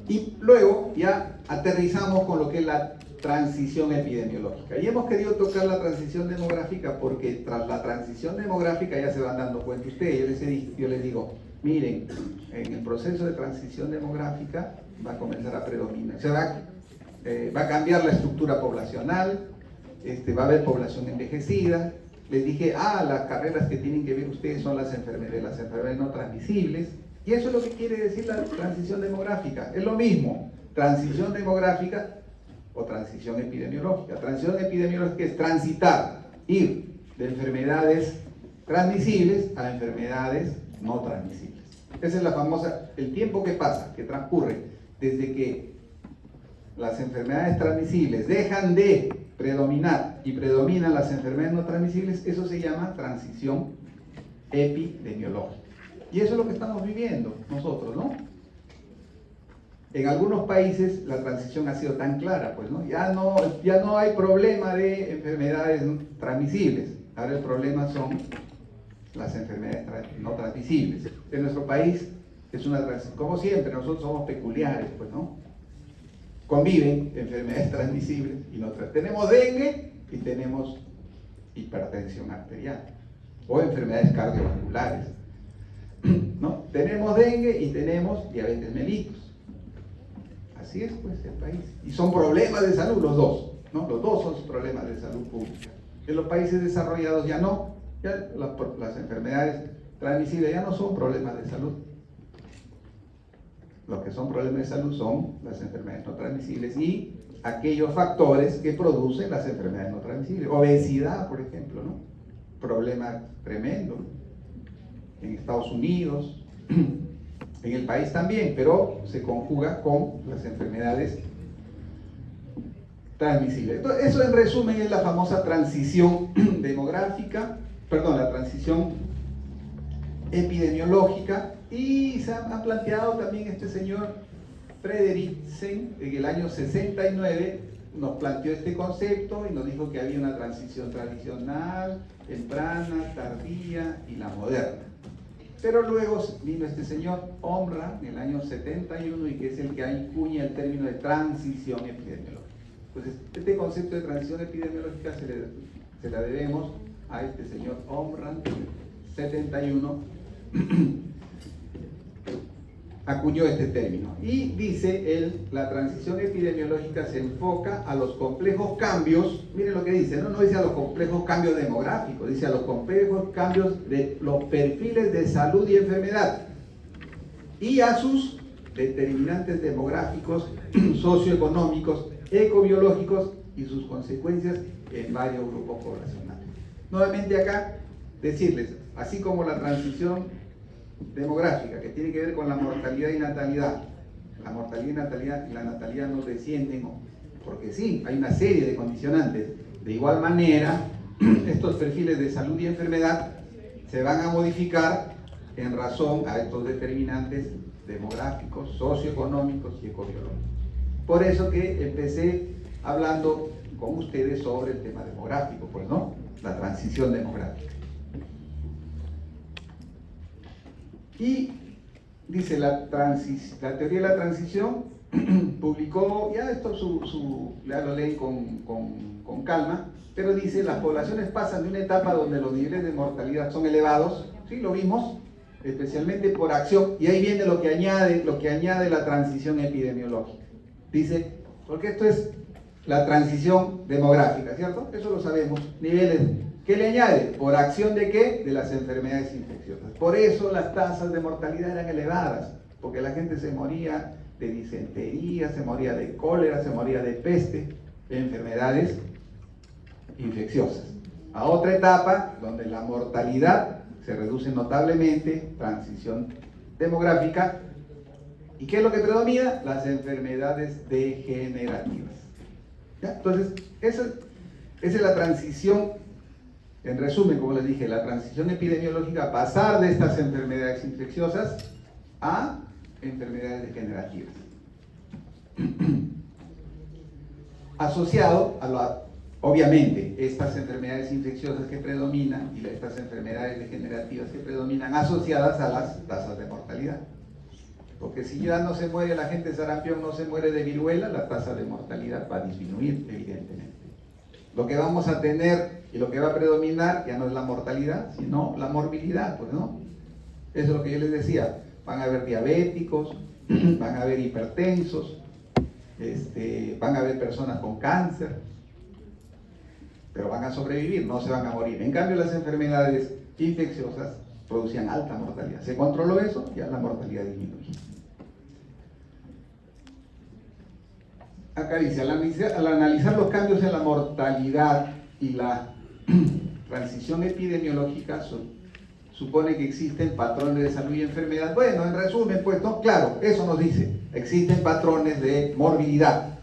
Y luego ya aterrizamos con lo que es la transición epidemiológica. Y hemos querido tocar la transición demográfica porque tras la transición demográfica ya se van dando cuenta ustedes. Yo les digo, miren, en el proceso de transición demográfica va a comenzar a predominar, va a cambiar la estructura poblacional, va a haber población envejecida. Les dije, las carreras que tienen que ver ustedes son las enfermedades no transmisibles. Y eso es lo que quiere decir la transición demográfica. Es lo mismo, transición demográfica o transición epidemiológica. Transición epidemiológica es transitar, ir de enfermedades transmisibles a enfermedades no transmisibles. Esa es la famosa, el tiempo que pasa, que transcurre desde que las enfermedades transmisibles dejan de predominar y predominan las enfermedades no transmisibles, eso se llama transición epidemiológica. Y eso es lo que estamos viviendo nosotros, ¿no? En algunos países la transición ha sido tan clara, pues, ¿no? Ya no hay problema de enfermedades transmisibles. Ahora el problema son las enfermedades no transmisibles. En nuestro país es una transición, como siempre, nosotros somos peculiares, pues, ¿no? Conviven enfermedades transmisibles y no transmisibles. Tenemos dengue y tenemos hipertensión arterial o enfermedades cardiovasculares, ¿no? Tenemos dengue y tenemos diabetes mellitus. Así es, pues, el país. Y son problemas de salud los dos, ¿no? Los dos son problemas de salud pública. En los países desarrollados ya no. Ya las enfermedades transmisibles ya no son problemas de salud. Los que son problemas de salud son las enfermedades no transmisibles y aquellos factores que producen las enfermedades no transmisibles. Obesidad, por ejemplo, ¿no? Problema tremendo en Estados Unidos, en el país también, pero se conjuga con las enfermedades transmisibles. Entonces, eso en resumen es la famosa transición demográfica, perdón, la transición epidemiológica, y se ha planteado también este señor Frederiksen en el año 69, nos planteó este concepto y nos dijo que había una transición tradicional, temprana, tardía y la moderna. Pero luego vino este señor Omra en el año 71 y que es el que acuña el término de transición epidemiológica. Pues este concepto de transición epidemiológica se la debemos a este señor Omra, 71, acuñó este término. Y dice él, la transición epidemiológica se enfoca a los complejos cambios, miren lo que dice, no dice a los complejos cambios demográficos, dice a los complejos cambios de los perfiles de salud y enfermedad, y a sus determinantes demográficos, socioeconómicos, ecobiológicos y sus consecuencias en varios grupos poblacionales. Nuevamente acá, decirles, así como la transición demográfica, que tiene que ver con la mortalidad y natalidad, la mortalidad y la natalidad no descienden, porque sí, hay una serie de condicionantes. De igual manera, estos perfiles de salud y enfermedad se van a modificar en razón a estos determinantes demográficos, socioeconómicos y ecobiológicos. Por eso que empecé hablando con ustedes sobre el tema demográfico, pues no, la transición demográfica. Y dice la teoría de la transición, publicó, ya esto ya lo leen con calma, pero dice, las poblaciones pasan de una etapa donde los niveles de mortalidad son elevados, ¿sí? Lo vimos, especialmente por acción, y ahí viene lo que añade la transición epidemiológica. Dice, porque esto es la transición demográfica, ¿cierto? Eso lo sabemos, niveles. ¿Qué le añade? ¿Por acción de qué? De las enfermedades infecciosas. Por eso las tasas de mortalidad eran elevadas, porque la gente se moría de disentería, se moría de cólera, se moría de peste, de enfermedades infecciosas. A otra etapa, donde la mortalidad se reduce notablemente, transición demográfica. ¿Y qué es lo que predomina? Las enfermedades degenerativas. ¿Ya? Entonces, esa es la transición. En resumen, como les dije, la transición epidemiológica, pasar de estas enfermedades infecciosas a enfermedades degenerativas. Asociado obviamente, estas enfermedades infecciosas que predominan y estas enfermedades degenerativas que predominan, asociadas a las tasas de mortalidad. Porque si ya no se muere la gente de sarampión, no se muere de viruela, la tasa de mortalidad va a disminuir, evidentemente. Lo que vamos a tener y lo que va a predominar ya no es la mortalidad, sino la morbilidad, pues no. Eso es lo que yo les decía. Van a haber diabéticos, van a haber hipertensos, van a haber personas con cáncer, pero van a sobrevivir, no se van a morir. En cambio, las enfermedades infecciosas producían alta mortalidad. Se controló eso, ya la mortalidad disminuye. Acá dice, al analizar los cambios en la mortalidad y la transición epidemiológica, supone que existen patrones de salud y enfermedad. Bueno, en resumen, pues, no, claro, eso nos dice, existen patrones de morbilidad,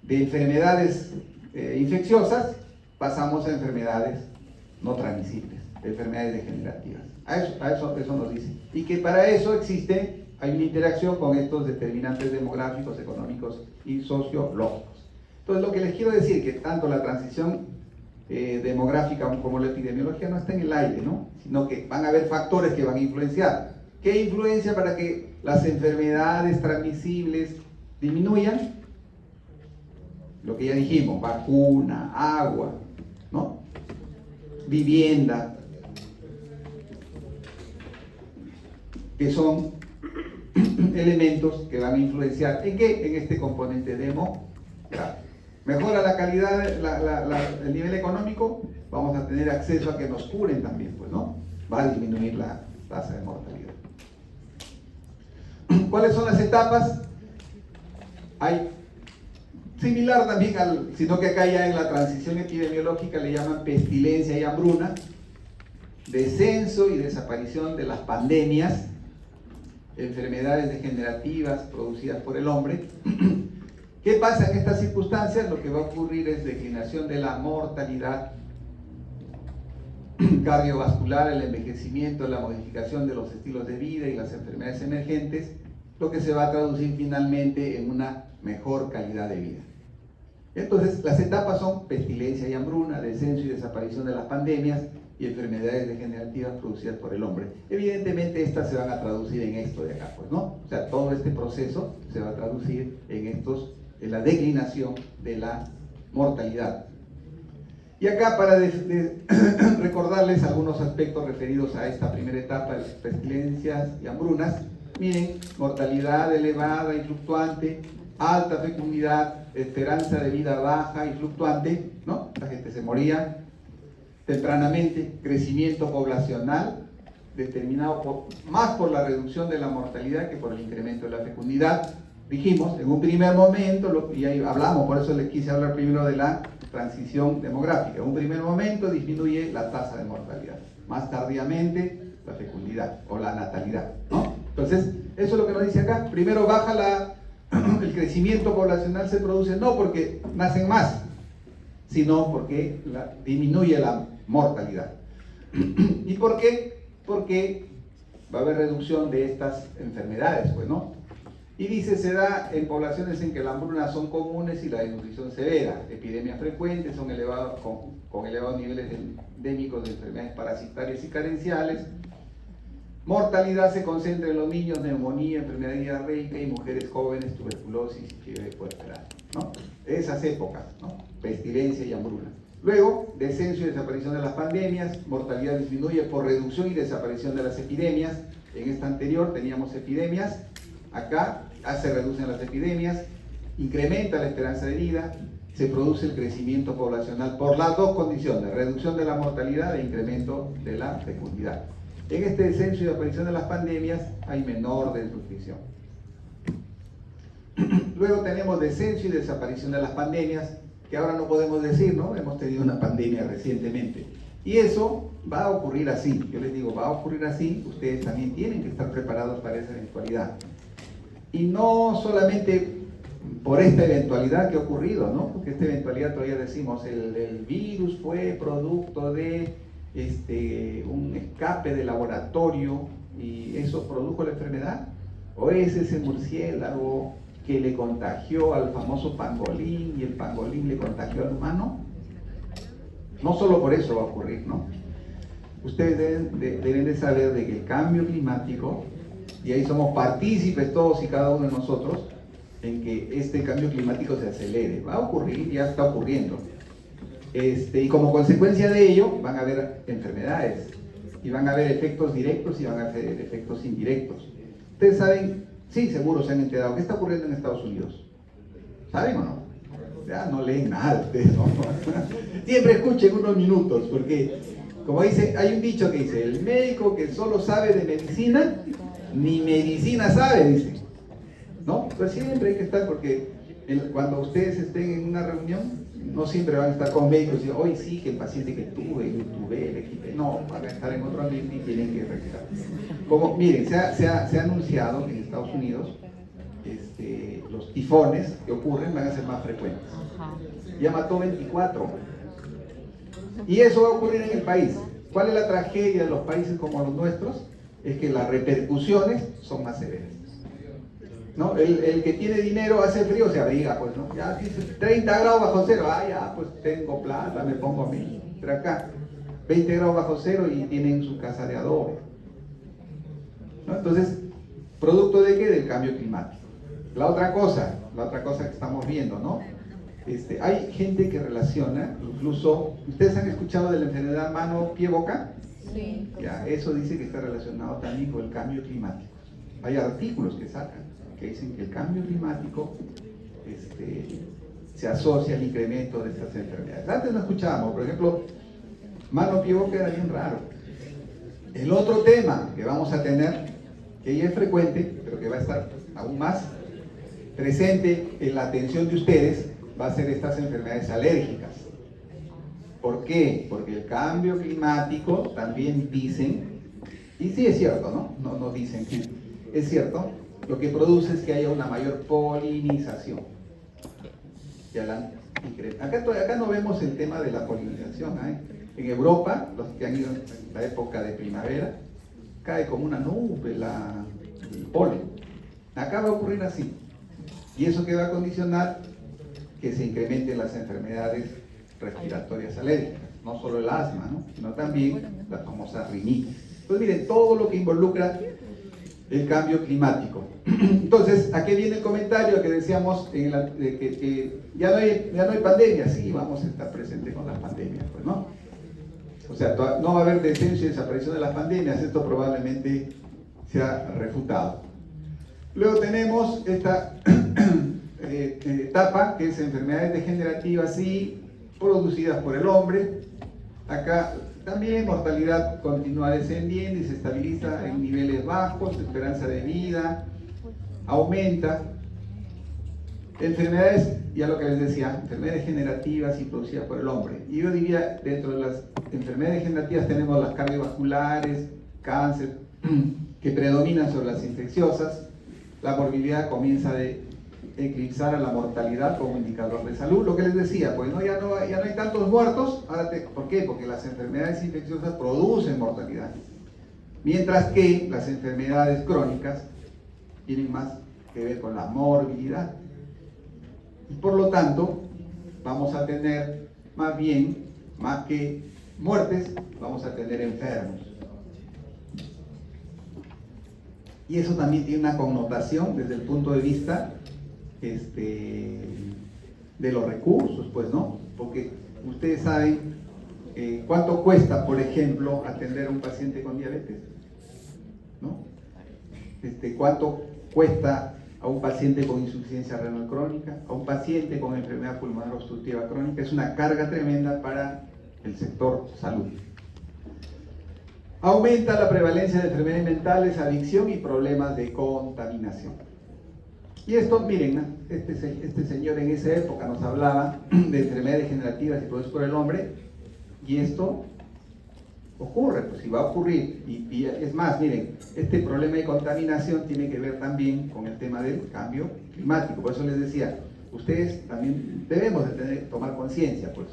de enfermedades infecciosas, pasamos a enfermedades no transmisibles, enfermedades degenerativas. Eso nos dice. Y que para eso hay una interacción con estos determinantes demográficos, económicos y sociológicos. Entonces, lo que les quiero decir es que tanto la transición demográfica como la epidemiología no está en el aire, ¿no? Sino que van a haber factores que van a influenciar. ¿Qué influencia para que las enfermedades transmisibles disminuyan? Lo que ya dijimos, vacuna, agua, ¿no? Vivienda, que son elementos que van a influenciar ¿en qué? En este componente demográfico. Mejora la calidad, el nivel económico, vamos a tener acceso a que nos curen también, pues, ¿no? Va a disminuir la tasa de mortalidad. ¿Cuáles son las etapas? Hay similar también sino que acá ya en la transición epidemiológica le llaman pestilencia y hambruna, descenso y desaparición de las pandemias, enfermedades degenerativas producidas por el hombre. ¿Qué pasa en estas circunstancias? Lo que va a ocurrir es declinación de la mortalidad cardiovascular, el envejecimiento, la modificación de los estilos de vida y las enfermedades emergentes, lo que se va a traducir finalmente en una mejor calidad de vida. Entonces, las etapas son pestilencia y hambruna, descenso y desaparición de las pandemias y enfermedades degenerativas producidas por el hombre. Evidentemente, estas se van a traducir en esto de acá, pues, ¿no? O sea, todo este proceso se va a traducir en la declinación de la mortalidad. Y acá, para recordarles algunos aspectos referidos a esta primera etapa, las pestilencias y hambrunas, miren, mortalidad elevada y fluctuante, alta fecundidad, esperanza de vida baja y fluctuante, ¿no? La gente se moría tempranamente, crecimiento poblacional determinado más por la reducción de la mortalidad que por el incremento de la fecundidad. Dijimos, en un primer momento, y ahí hablamos, por eso les quise hablar primero de la transición demográfica. En un primer momento disminuye la tasa de mortalidad, más tardíamente la fecundidad o la natalidad, ¿no? Entonces, eso es lo que nos dice acá. Primero baja el crecimiento poblacional, se produce no porque nacen más, sino porque disminuye la mortalidad. ¿Y por qué? Porque va a haber reducción de estas enfermedades, pues, ¿no? Y dice, se da en poblaciones en que la hambruna son comunes y la desnutrición severa, epidemias frecuentes, con elevados niveles endémicos de enfermedades parasitarias y carenciales. Mortalidad se concentra en los niños, neumonía, enfermedad diarreica y mujeres jóvenes, tuberculosis y fiebre puerperal, ¿no? Esas épocas, ¿no? Pestilencia y hambruna. Luego, descenso y desaparición de las pandemias, mortalidad disminuye por reducción y desaparición de las epidemias. En esta anterior teníamos epidemias, acá se reducen las epidemias, incrementa la esperanza de vida, se produce el crecimiento poblacional por las dos condiciones, reducción de la mortalidad e incremento de la fecundidad. En este descenso y desaparición de las pandemias hay menor desnutrición. Luego tenemos descenso y desaparición de las pandemias, que ahora no podemos decir, ¿no? Hemos tenido una pandemia recientemente. Y eso va a ocurrir así. Yo les digo, va a ocurrir así. Ustedes también tienen que estar preparados para esa eventualidad. Y no solamente por esta eventualidad que ha ocurrido, ¿no? Porque esta eventualidad todavía decimos, el virus fue producto de un escape de laboratorio y eso produjo la enfermedad, o es ese murciélago que le contagió al famoso pangolín y el pangolín le contagió al humano. No solo por eso va a ocurrir, ¿no? Ustedes deben de saber de que el cambio climático, y ahí somos partícipes todos y cada uno de nosotros, en que este cambio climático se acelere. Va a ocurrir, ya está ocurriendo. Y como consecuencia de ello van a haber enfermedades y van a haber efectos directos y van a haber efectos indirectos. Ustedes saben, sí, seguro se han enterado, ¿qué está ocurriendo en Estados Unidos? ¿Saben o no? Ya no leen nada ustedes, ¿no? Siempre escuchen unos minutos, porque como dice, hay un dicho que dice, el médico que solo sabe de medicina, ni medicina sabe, dice, ¿no? Pues siempre hay que estar, porque cuando ustedes estén en una reunión, no siempre van a estar con médicos y hoy sí que el paciente que tuve, le quité. No, van a estar en otro ambiente y tienen que revisar. Como, miren, se ha anunciado que en Estados Unidos los tifones que ocurren van a ser más frecuentes. Ya mató 24. Y eso va a ocurrir en el país. ¿Cuál es la tragedia de los países como los nuestros? Es que las repercusiones son más severas, ¿no? El que tiene dinero hace frío, se abriga, pues, ¿no? Ya dice 30 grados bajo cero, ya, pues tengo plata, me pongo a mí. Pero acá, 20 grados bajo cero y tienen su casa de adobe, ¿no? Entonces, ¿producto de qué? Del cambio climático. La otra cosa que estamos viendo, ¿no? Hay gente que relaciona, incluso, ¿ustedes han escuchado de la enfermedad mano, pie, boca? Sí. Ya, eso dice que está relacionado también con el cambio climático. Hay artículos que sacan, que dicen que el cambio climático se asocia al incremento de estas enfermedades. Antes no escuchábamos, por ejemplo, mano, pie, boca era bien raro. El otro tema que vamos a tener que ya es frecuente, pero que va a estar aún más presente en la atención de ustedes, va a ser estas enfermedades alérgicas. ¿Por qué? Porque el cambio climático también dicen, y sí es cierto, ¿no? No dicen que es cierto, lo que produce es que haya una mayor polinización. Acá no vemos el tema de la polinización, ¿eh? En Europa, los que han ido en la época de primavera, cae como una nube el polen. Acá va a ocurrir así. Y eso que va a condicionar que se incrementen las enfermedades respiratorias alérgicas, no solo el asma, ¿no? Sino también la famosa rinitis. Entonces miren, todo lo que involucra el cambio climático. Entonces, ¿a qué viene el comentario que decíamos de que ya no hay pandemia? Sí, vamos a estar presentes con las pandemias, pues, ¿no? O sea, no va a haber descenso y desaparición de las pandemias, esto probablemente se ha refutado. Luego tenemos esta etapa que es enfermedades degenerativas y producidas por el hombre. Acá también mortalidad continúa descendiendo y se estabiliza en niveles bajos, esperanza de vida aumenta. Enfermedades, ya lo que les decía, enfermedades degenerativas y producidas por el hombre. Y yo diría, dentro de las enfermedades degenerativas tenemos las cardiovasculares, cáncer, que predominan sobre las infecciosas. La morbilidad comienza a eclipsar a la mortalidad como indicador de salud. Lo que les decía, pues ya no hay tantos muertos. ¿Por qué? Porque las enfermedades infecciosas producen mortalidad. Mientras que las enfermedades crónicas tienen más que ver con la morbilidad. Y por lo tanto, vamos a tener más que muertes, vamos a tener enfermos. Y eso también tiene una connotación desde el punto de vista de los recursos, pues, ¿no? Porque ustedes saben cuánto cuesta, por ejemplo, atender a un paciente con diabetes, ¿no? Cuánto cuesta a un paciente con insuficiencia renal crónica, a un paciente con enfermedad pulmonar obstructiva crónica. Es una carga tremenda para el sector salud. Aumenta la prevalencia de enfermedades mentales, adicción y problemas de contaminación. Y esto, miren, este señor en esa época nos hablaba de enfermedades degenerativas y producidas por el hombre, y esto ocurre, pues si va a ocurrir, y es más, miren, este problema de contaminación tiene que ver también con el tema del cambio climático. Por eso les decía, ustedes también debemos de tomar conciencia, pues,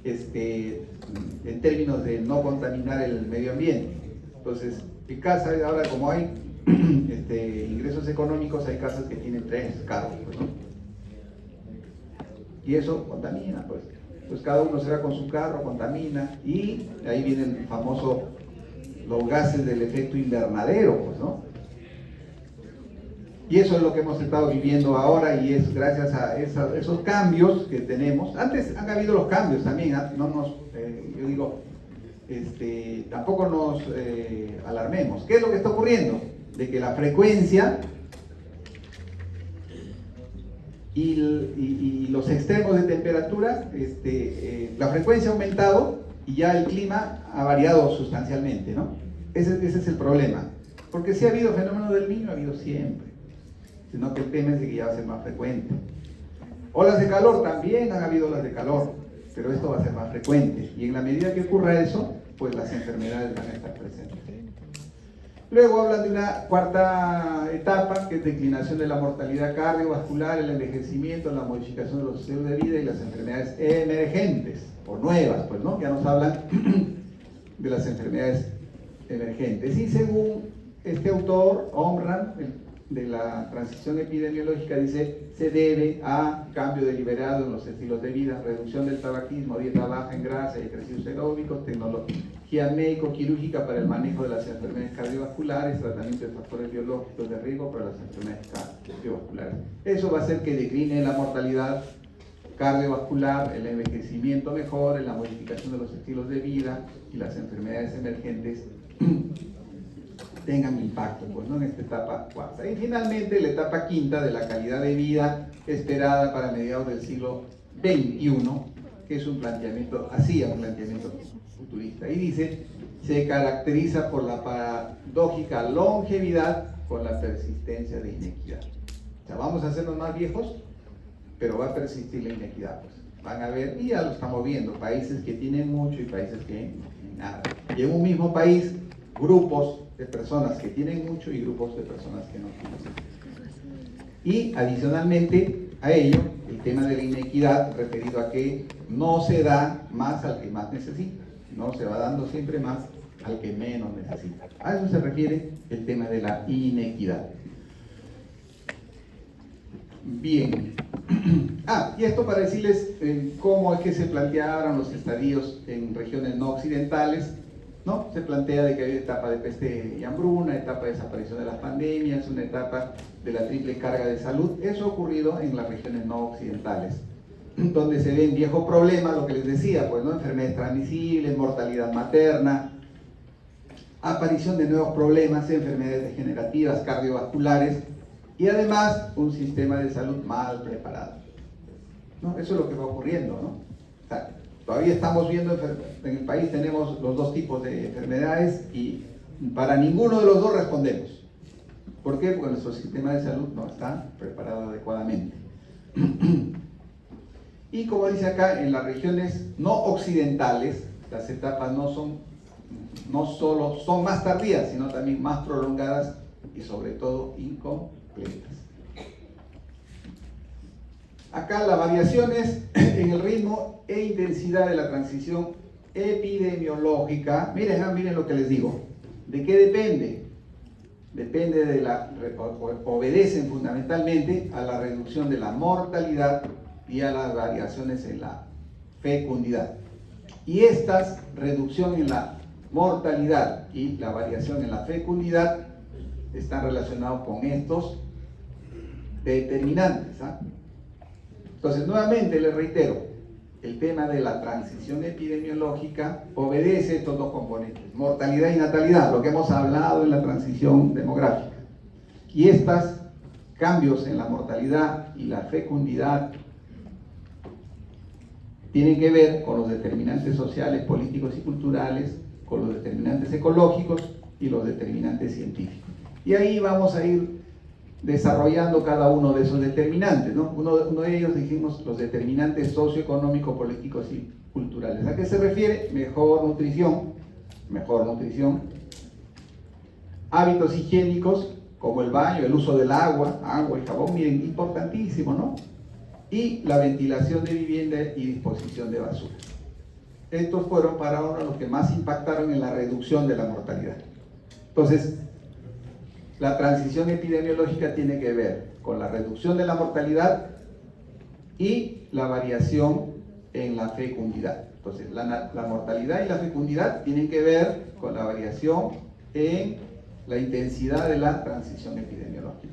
en términos de no contaminar el medio ambiente. Entonces, en casa ahora, como hay ingresos económicos, hay casas que tienen 3 carros, pues, ¿no? Y eso contamina, pues. Entonces cada uno se va con su carro, contamina, y ahí viene el famoso, los gases del efecto invernadero, pues, ¿no? Y eso es lo que hemos estado viviendo ahora, y es gracias a esos cambios que tenemos. Antes han habido los cambios también, yo digo, tampoco nos alarmemos. ¿Qué es lo que está ocurriendo? De que la frecuencia y los extremos de temperatura, la frecuencia ha aumentado y ya el clima ha variado sustancialmente, ¿no? Ese es el problema. Porque si ha habido fenómeno del Niño, ha habido siempre, sino que el tema es de que ya va a ser más frecuente. Olas de calor, también han habido olas de calor, pero esto va a ser más frecuente. Y en la medida que ocurra eso, pues las enfermedades van a estar presentes. Luego hablan de una cuarta etapa, que es declinación de la mortalidad cardiovascular, el envejecimiento, la modificación de los estilos de vida y las enfermedades emergentes, o nuevas, pues, ¿no? Ya nos hablan de las enfermedades emergentes. Y según este autor, Omran, de la transición epidemiológica, dice, se debe a cambio deliberado en los estilos de vida, reducción del tabaquismo, dieta baja en grasa y ejercicios aeróbicos, tecnología médico-quirúrgica para el manejo de las enfermedades cardiovasculares, tratamiento de factores biológicos de riesgo para las enfermedades cardiovasculares. Eso va a hacer que decline la mortalidad cardiovascular, el envejecimiento mejore, la modificación de los estilos de vida y las enfermedades emergentes tengan impacto, pues, ¿no? En esta etapa cuarta. Y finalmente la etapa quinta, de la calidad de vida esperada para mediados del siglo XXI, que es un planteamiento futurista. Y dice, se caracteriza por la paradójica longevidad con la persistencia de inequidad. O sea, vamos a hacernos más viejos, pero va a persistir la inequidad. Pues. Van a ver, y ya lo estamos viendo, países que tienen mucho y países que nada. Y en un mismo país, grupos de personas que tienen mucho y grupos de personas que no tienen. Y adicionalmente a ello, el tema de la inequidad referido a que no se da más al que más necesita, no se va dando siempre más al que menos necesita. A eso se refiere el tema de la inequidad. Bien. Y esto para decirles cómo es que se plantearon los estadios en regiones no occidentales, ¿no? Se plantea de que hay etapa de peste y hambruna, etapa de desaparición de las pandemias, una etapa de la triple carga de salud. Eso ha ocurrido en las regiones no occidentales, donde se ven viejos problemas, lo que les decía, pues, ¿no? Enfermedades transmisibles, mortalidad materna, aparición de nuevos problemas, enfermedades degenerativas, cardiovasculares, y además un sistema de salud mal preparado, ¿no? Eso es lo que va ocurriendo, ¿no? O sea, todavía estamos viendo, en el país tenemos los dos tipos de enfermedades y para ninguno de los dos respondemos. ¿Por qué? Porque nuestro sistema de salud no está preparado adecuadamente. Y como dice acá, en las regiones no occidentales, las etapas no solo son más tardías, sino también más prolongadas y sobre todo incompletas. Acá las variaciones en el ritmo e intensidad de la transición epidemiológica, miren lo que les digo, ¿de qué depende? Depende de obedecen fundamentalmente a la reducción de la mortalidad y a las variaciones en la fecundidad. Y estas, reducción en la mortalidad y la variación en la fecundidad, están relacionados con estos determinantes. Entonces, nuevamente les reitero, el tema de la transición epidemiológica obedece a estos dos componentes, mortalidad y natalidad, lo que hemos hablado en la transición demográfica. Y estos cambios en la mortalidad y la fecundidad tienen que ver con los determinantes sociales, políticos y culturales, con los determinantes ecológicos y los determinantes científicos. Y ahí vamos a ir desarrollando cada uno de esos determinantes, ¿no? Uno de ellos dijimos los determinantes socioeconómicos, políticos y culturales. ¿A qué se refiere? Mejor nutrición, hábitos higiénicos como el baño, el uso del agua y jabón, miren, importantísimo, ¿no? Y la ventilación de vivienda y disposición de basura. Estos fueron para ahora los que más impactaron en la reducción de la mortalidad. Entonces, la transición epidemiológica tiene que ver con la reducción de la mortalidad y la variación en la fecundidad. Entonces, la mortalidad y la fecundidad tienen que ver con la variación en la intensidad de la transición epidemiológica.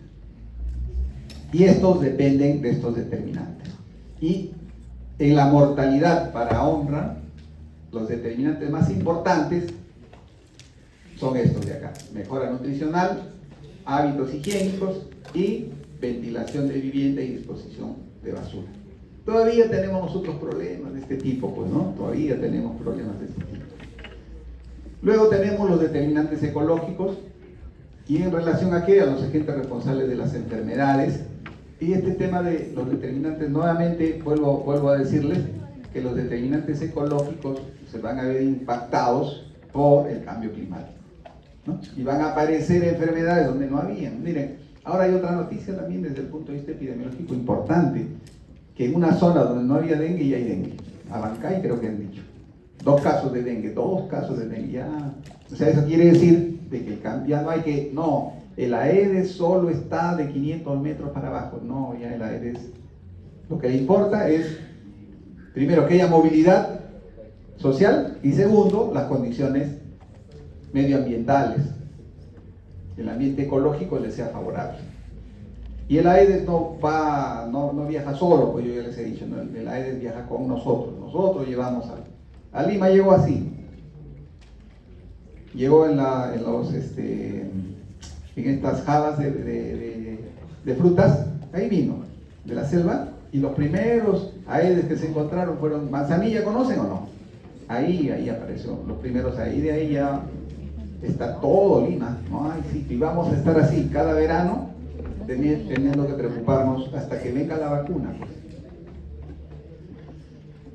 Y estos dependen de estos determinantes. Y en la mortalidad para honra, los determinantes más importantes son estos de acá: mejora nutricional, hábitos higiénicos y ventilación de vivienda y disposición de basura. Todavía tenemos nosotros problemas de este tipo, pues, ¿no? Todavía tenemos problemas de este tipo. Luego tenemos los determinantes ecológicos y en relación a qué, a los agentes responsables de las enfermedades. Y este tema de los determinantes, nuevamente vuelvo a decirles que los determinantes ecológicos se van a ver impactados por el cambio climático, ¿no? Y van a aparecer enfermedades donde no habían. Miren, ahora hay otra noticia también desde el punto de vista epidemiológico importante, que en una zona donde no había dengue ya hay dengue. Abancay creo que han dicho. 2 casos de dengue ya. O sea, eso quiere decir de que ya no hay que, no, el Aedes solo está de 500 metros para abajo. No, ya el Aedes, lo que le importa es, primero, que haya movilidad social y segundo, las condiciones medioambientales, el ambiente ecológico les sea favorable. Y el Aedes no viaja solo, pues yo ya les he dicho, ¿no? El Aedes viaja con nosotros llevamos a Lima, llegó así, llegó en estas jabas de frutas, ahí vino, de la selva, y los primeros Aedes que se encontraron fueron manzanilla, ¿conocen o no? ahí apareció, los primeros ahí, de ahí ya está todo Lima, ¿no? Ay, sí, y vamos a estar así cada verano teniendo que preocuparnos hasta que venga la vacuna, pues.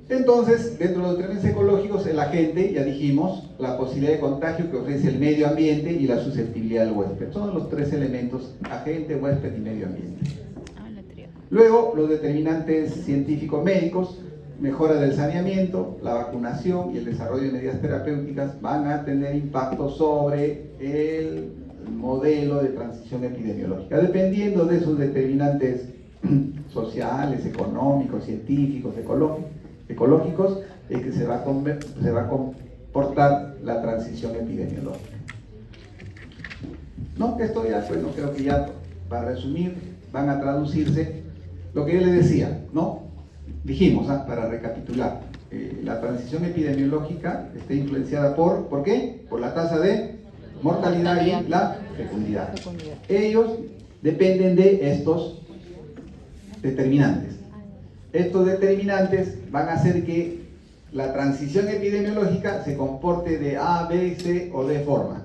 Entonces, dentro de los determinantes ecológicos, el agente, ya dijimos, la posibilidad de contagio que ofrece el medio ambiente y la susceptibilidad del huésped. Son los tres elementos: agente, huésped y medio ambiente. Luego, los determinantes científico-médicos, mejora del saneamiento, la vacunación y el desarrollo de medidas terapéuticas van a tener impacto sobre el modelo de transición epidemiológica. Dependiendo de sus determinantes sociales, económicos, científicos, ecológicos, es que se va a comportar la transición epidemiológica. No, esto ya, pues, no creo que ya, para resumir, van a traducirse lo que yo les decía, ¿no? Dijimos, para recapitular, la transición epidemiológica está influenciada ¿por qué? Por la tasa de mortalidad y la fecundidad. Ellos dependen de estos determinantes. Estos determinantes van a hacer que la transición epidemiológica se comporte de A, B, C o D forma.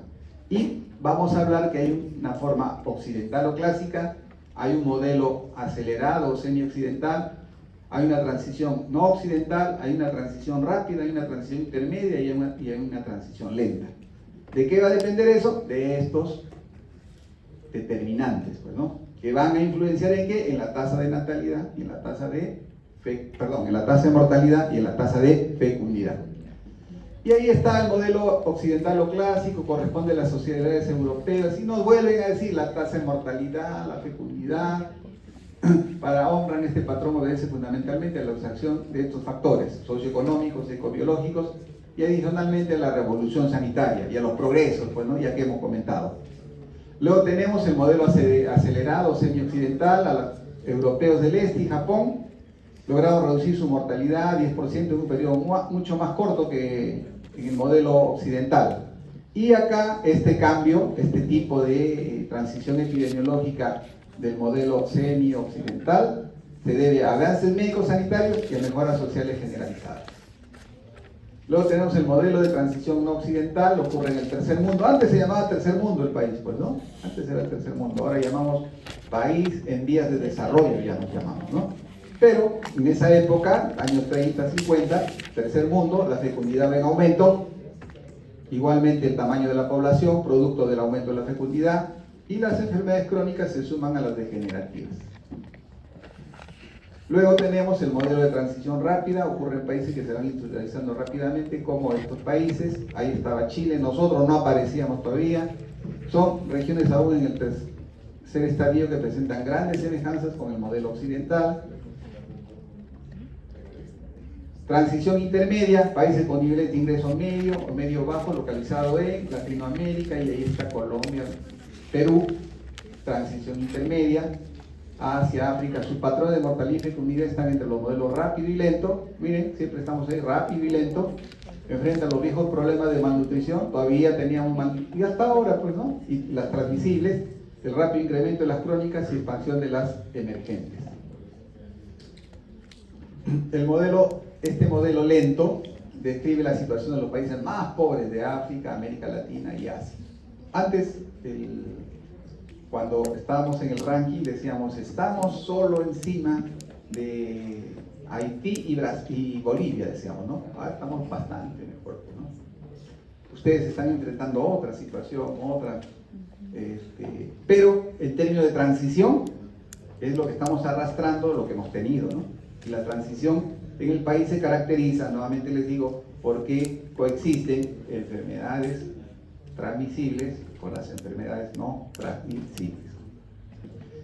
Y vamos a hablar que hay una forma occidental o clásica, hay un modelo acelerado o semi-occidental, hay una transición no occidental, hay una transición rápida, hay una transición intermedia y hay una transición lenta. ¿De qué va a depender eso? De estos determinantes, pues, ¿no? Que van a influenciar ¿en qué? En la tasa de natalidad y en la tasa de en la tasa de mortalidad y en la tasa de fecundidad. Y ahí está el modelo occidental o clásico, corresponde a las sociedades europeas, y nos vuelven a decir la tasa de mortalidad, la fecundidad. Para honrar este patrón obedece fundamentalmente a la observación de estos factores socioeconómicos, ecobiológicos y adicionalmente a la revolución sanitaria y a los progresos, pues, ¿no? Ya que hemos comentado. Luego tenemos el modelo acelerado semi-occidental, a los europeos del este y Japón, lograron reducir su mortalidad 10% en un periodo mucho más corto que en el modelo occidental. Y acá este cambio, este tipo de transición epidemiológica del modelo semi-occidental se debe a avances médicos sanitarios y a mejoras sociales generalizadas. Luego tenemos el modelo de transición no occidental, ocurre en el tercer mundo. Antes se llamaba tercer mundo el país, pues, ¿no? Antes era el tercer mundo, ahora llamamos país en vías de desarrollo, ya nos llamamos, ¿no? Pero en esa época, años 30, 50, tercer mundo, la fecundidad va en aumento, igualmente el tamaño de la población, producto del aumento de la fecundidad, y las enfermedades crónicas se suman a las degenerativas. Luego tenemos el modelo de transición rápida, ocurre en países que se van industrializando rápidamente, como estos países. Ahí estaba Chile, nosotros no aparecíamos todavía. Son regiones aún en el tercer estadio que presentan grandes semejanzas con el modelo occidental. Transición intermedia, países con niveles de ingreso medio o medio bajo, localizado en Latinoamérica, y ahí está Colombia, Perú. Transición intermedia, Asia, África. Sus patrones de mortalidad y fecundidad están entre los modelos rápido y lento. Miren, siempre estamos ahí, rápido y lento. Enfrentan los viejos problemas de malnutrición, todavía teníamos malnutrición, y hasta ahora, pues, ¿no? Y las transmisibles, el rápido incremento de las crónicas y expansión de las emergentes. Este modelo lento describe la situación de los países más pobres de África, América Latina y Asia. Antes, cuando estábamos en el ranking, decíamos, estamos solo encima de Haití y Bolivia, decíamos, ¿no? Ahora estamos bastante mejor, ¿no? Ustedes están enfrentando otra situación, pero en términos de transición, es lo que estamos arrastrando, lo que hemos tenido, ¿no? Y la transición en el país se caracteriza, nuevamente les digo, porque coexisten enfermedades transmisibles con las enfermedades no transmisibles.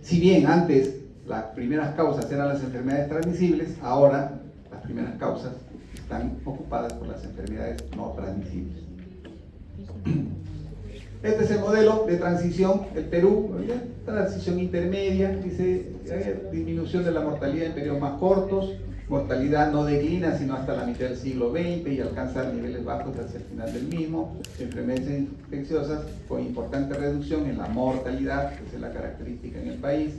Si bien antes las primeras causas eran las enfermedades transmisibles, ahora las primeras causas están ocupadas por las enfermedades no transmisibles. Este es el modelo de transición del Perú, transición intermedia, dice disminución de la mortalidad en periodos más cortos, mortalidad no declina sino hasta la mitad del siglo XX y alcanza niveles bajos hacia el final del mismo, enfermedades infecciosas con importante reducción en la mortalidad, que es la característica en el país.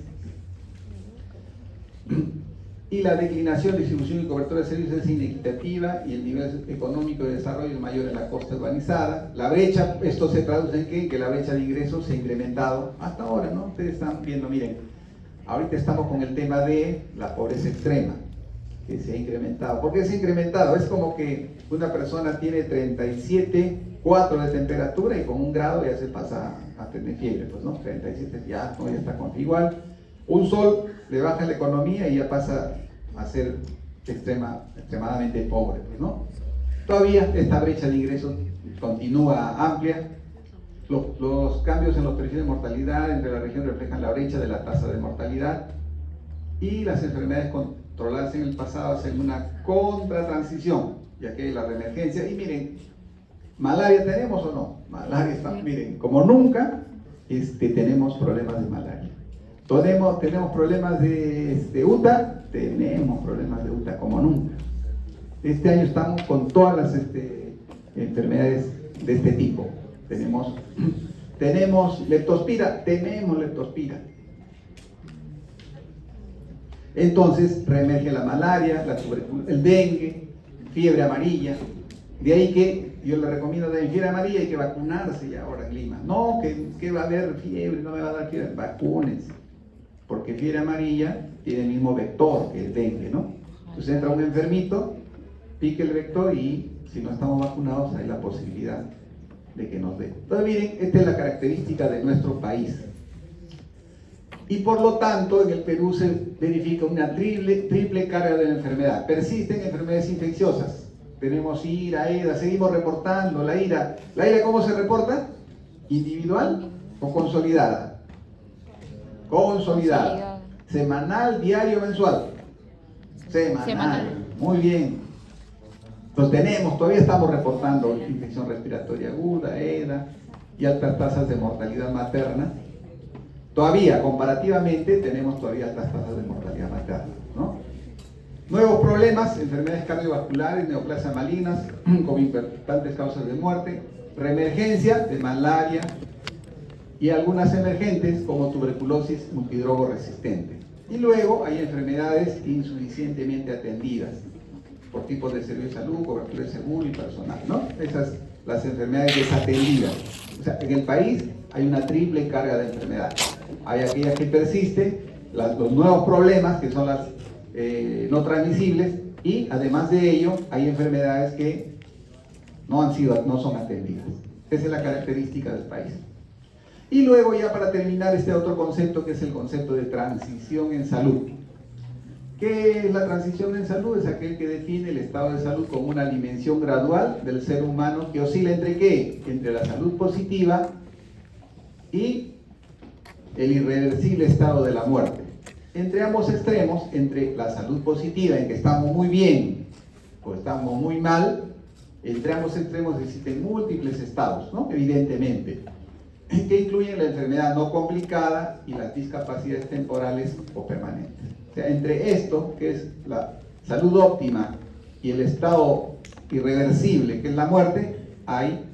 y la declinación, distribución y cobertura de servicios es inequitativa y el nivel económico de desarrollo es mayor en la costa urbanizada. La brecha, esto se traduce en que la brecha de ingresos se ha incrementado hasta ahora, ¿no? Ustedes están viendo, miren, ahorita estamos con el tema de la pobreza extrema, que se ha incrementado. ¿Por qué se ha incrementado? Es como que una persona tiene 37,4 de temperatura y con 1 grado ya se pasa a tener fiebre, pues, ¿no? 37 ya, no, ya está con igual. Un sol le baja la economía y ya pasa a ser extremadamente pobre, pues, ¿no? Todavía esta brecha de ingresos continúa amplia. Los cambios en los perfiles de mortalidad entre la región reflejan la brecha de la tasa de mortalidad y las enfermedades controladas en el pasado hacen una contratransición, ya que la reemergencia. Y miren, ¿malaria tenemos o no? Malaria está, miren, como nunca tenemos problemas de malaria. Tenemos problemas de UTA, tenemos problemas de UTA como nunca. Este año estamos con todas las enfermedades de este tipo. Tenemos leptospira, tenemos leptospira. Entonces reemerge la malaria, la tuberculosis, el dengue, fiebre amarilla. De ahí que yo le recomiendo de fiebre amarilla hay que vacunarse ya ahora en Lima. No, que va a haber fiebre, no me va a dar fiebre, vacúnense. Porque fiebre amarilla tiene el mismo vector que el dengue, ¿no? Entonces entra un enfermito, pique el vector y si no estamos vacunados hay la posibilidad de que nos dé. Entonces miren, esta es la característica de nuestro país. Y por lo tanto en el Perú se verifica una triple carga de la enfermedad. Persisten enfermedades infecciosas. Tenemos IRA, EDA, seguimos reportando la IRA. ¿La IRA cómo se reporta? ¿Individual o consolidada? Consolidada. Semanal, diario, mensual. Semanal. Muy bien. Entonces todavía estamos reportando infección respiratoria aguda, EDA y altas tasas de mortalidad materna. Todavía, comparativamente, tenemos todavía altas tasas de mortalidad materna, ¿no? Nuevos problemas, enfermedades cardiovasculares, neoplasias malignas, con importantes causas de muerte, reemergencia de malaria y algunas emergentes como tuberculosis multidrogo resistente. Y luego hay enfermedades insuficientemente atendidas por tipos de servicio de salud, cobertura de seguro y personal, ¿no? Esas las enfermedades desatendidas. O sea, en el país hay una triple carga de enfermedades. Hay aquellas que persisten, los nuevos problemas que son las no transmisibles y además de ello hay enfermedades que no son atendidas. Esa es la característica del país. Y luego ya para terminar este otro concepto que es el concepto de transición en salud. ¿Qué es la transición en salud? Es aquel que define el estado de salud como una dimensión gradual del ser humano que oscila entre ¿qué? Entre la salud positiva y el irreversible estado de la muerte. Entre ambos extremos, entre la salud positiva en que estamos muy bien o estamos muy mal, entre ambos extremos existen múltiples estados, ¿no? Evidentemente, que incluyen la enfermedad no complicada y las discapacidades temporales o permanentes. O sea, entre esto, que es la salud óptima, y el estado irreversible, que es la muerte, hay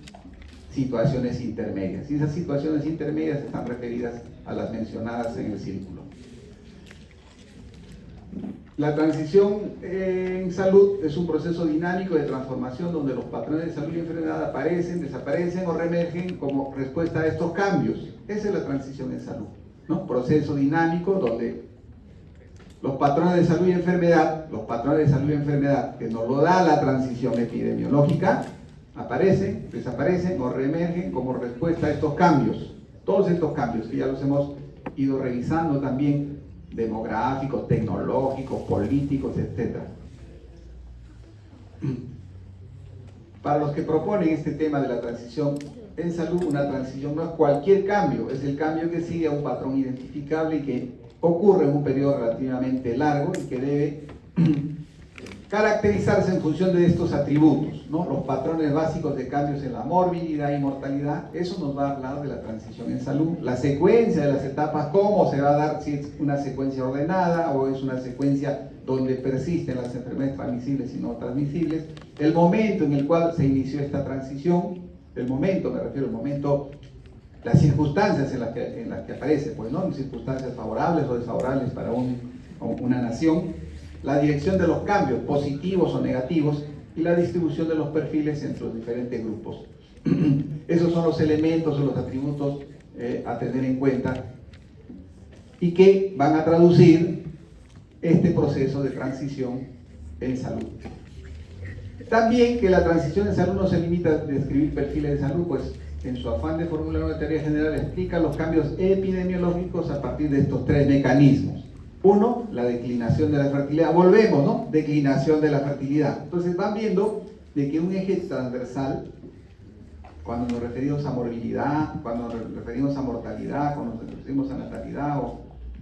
situaciones intermedias. Y esas situaciones intermedias están referidas a las mencionadas en el círculo. La transición en salud es un proceso dinámico de transformación donde los patrones de salud y enfermedad aparecen, desaparecen o reemergen como respuesta a estos cambios. Esa es la transición en salud, ¿no? Proceso dinámico donde los patrones de salud y enfermedad, que nos lo da la transición epidemiológica, aparecen, desaparecen o reemergen como respuesta a estos cambios. Todos estos cambios que ya los hemos ido revisando también, demográficos, tecnológicos, políticos, etc. Para los que proponen este tema de la transición en salud, una transición no es cualquier cambio, es el cambio que sigue a un patrón identificable y que ocurre en un periodo relativamente largo y que debe caracterizarse en función de estos atributos, ¿no? Los patrones básicos de cambios en la morbilidad y mortalidad. Eso nos va a hablar de la transición en salud, la secuencia de las etapas, cómo se va a dar, si es una secuencia ordenada o es una secuencia donde persisten las enfermedades transmisibles y no transmisibles, el momento en el cual se inició esta transición, el momento, me refiero al momento, las circunstancias en las que aparece, pues, ¿no? Circunstancias favorables o desfavorables para una nación. la dirección de los cambios, positivos o negativos, y la distribución de los perfiles entre los diferentes grupos. Esos son los elementos o los atributos a tener en cuenta y que van a traducir este proceso de transición en salud. También que la transición en salud no se limita a describir perfiles de salud, pues en su afán de formular una teoría general explica los cambios epidemiológicos a partir de estos tres mecanismos. Uno, la declinación de la fertilidad. Volvemos, ¿no? Declinación de la fertilidad. Entonces van viendo de que un eje transversal, cuando nos referimos a morbilidad, cuando nos referimos a mortalidad, cuando nos referimos a natalidad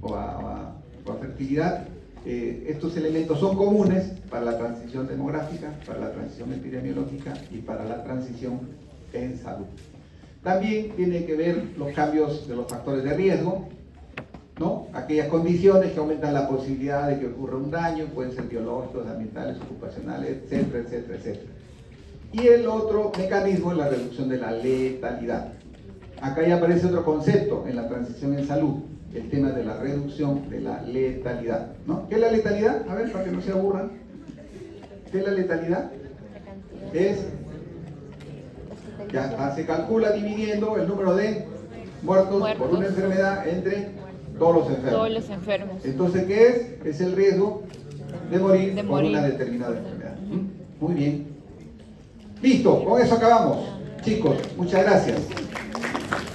o a fertilidad, estos elementos son comunes para la transición demográfica, para la transición epidemiológica y para la transición en salud. También tiene que ver los cambios de los factores de riesgo, ¿no? Aquellas condiciones que aumentan la posibilidad de que ocurra un daño, pueden ser biológicos, ambientales, ocupacionales, etcétera, etcétera, etcétera. Y el otro mecanismo es la reducción de la letalidad. Acá ya aparece otro concepto en la transición en salud, el tema de la reducción de la letalidad, ¿no? ¿Qué es la letalidad? A ver, para que no se aburran. ¿Qué es la letalidad? Es, ya se calcula dividiendo el número de muertos por una enfermedad entre todos los enfermos. Todos los enfermos. Entonces, ¿qué es? Es el riesgo de morir por una determinada enfermedad. Muy bien. Listo, con eso acabamos. Chicos, muchas gracias.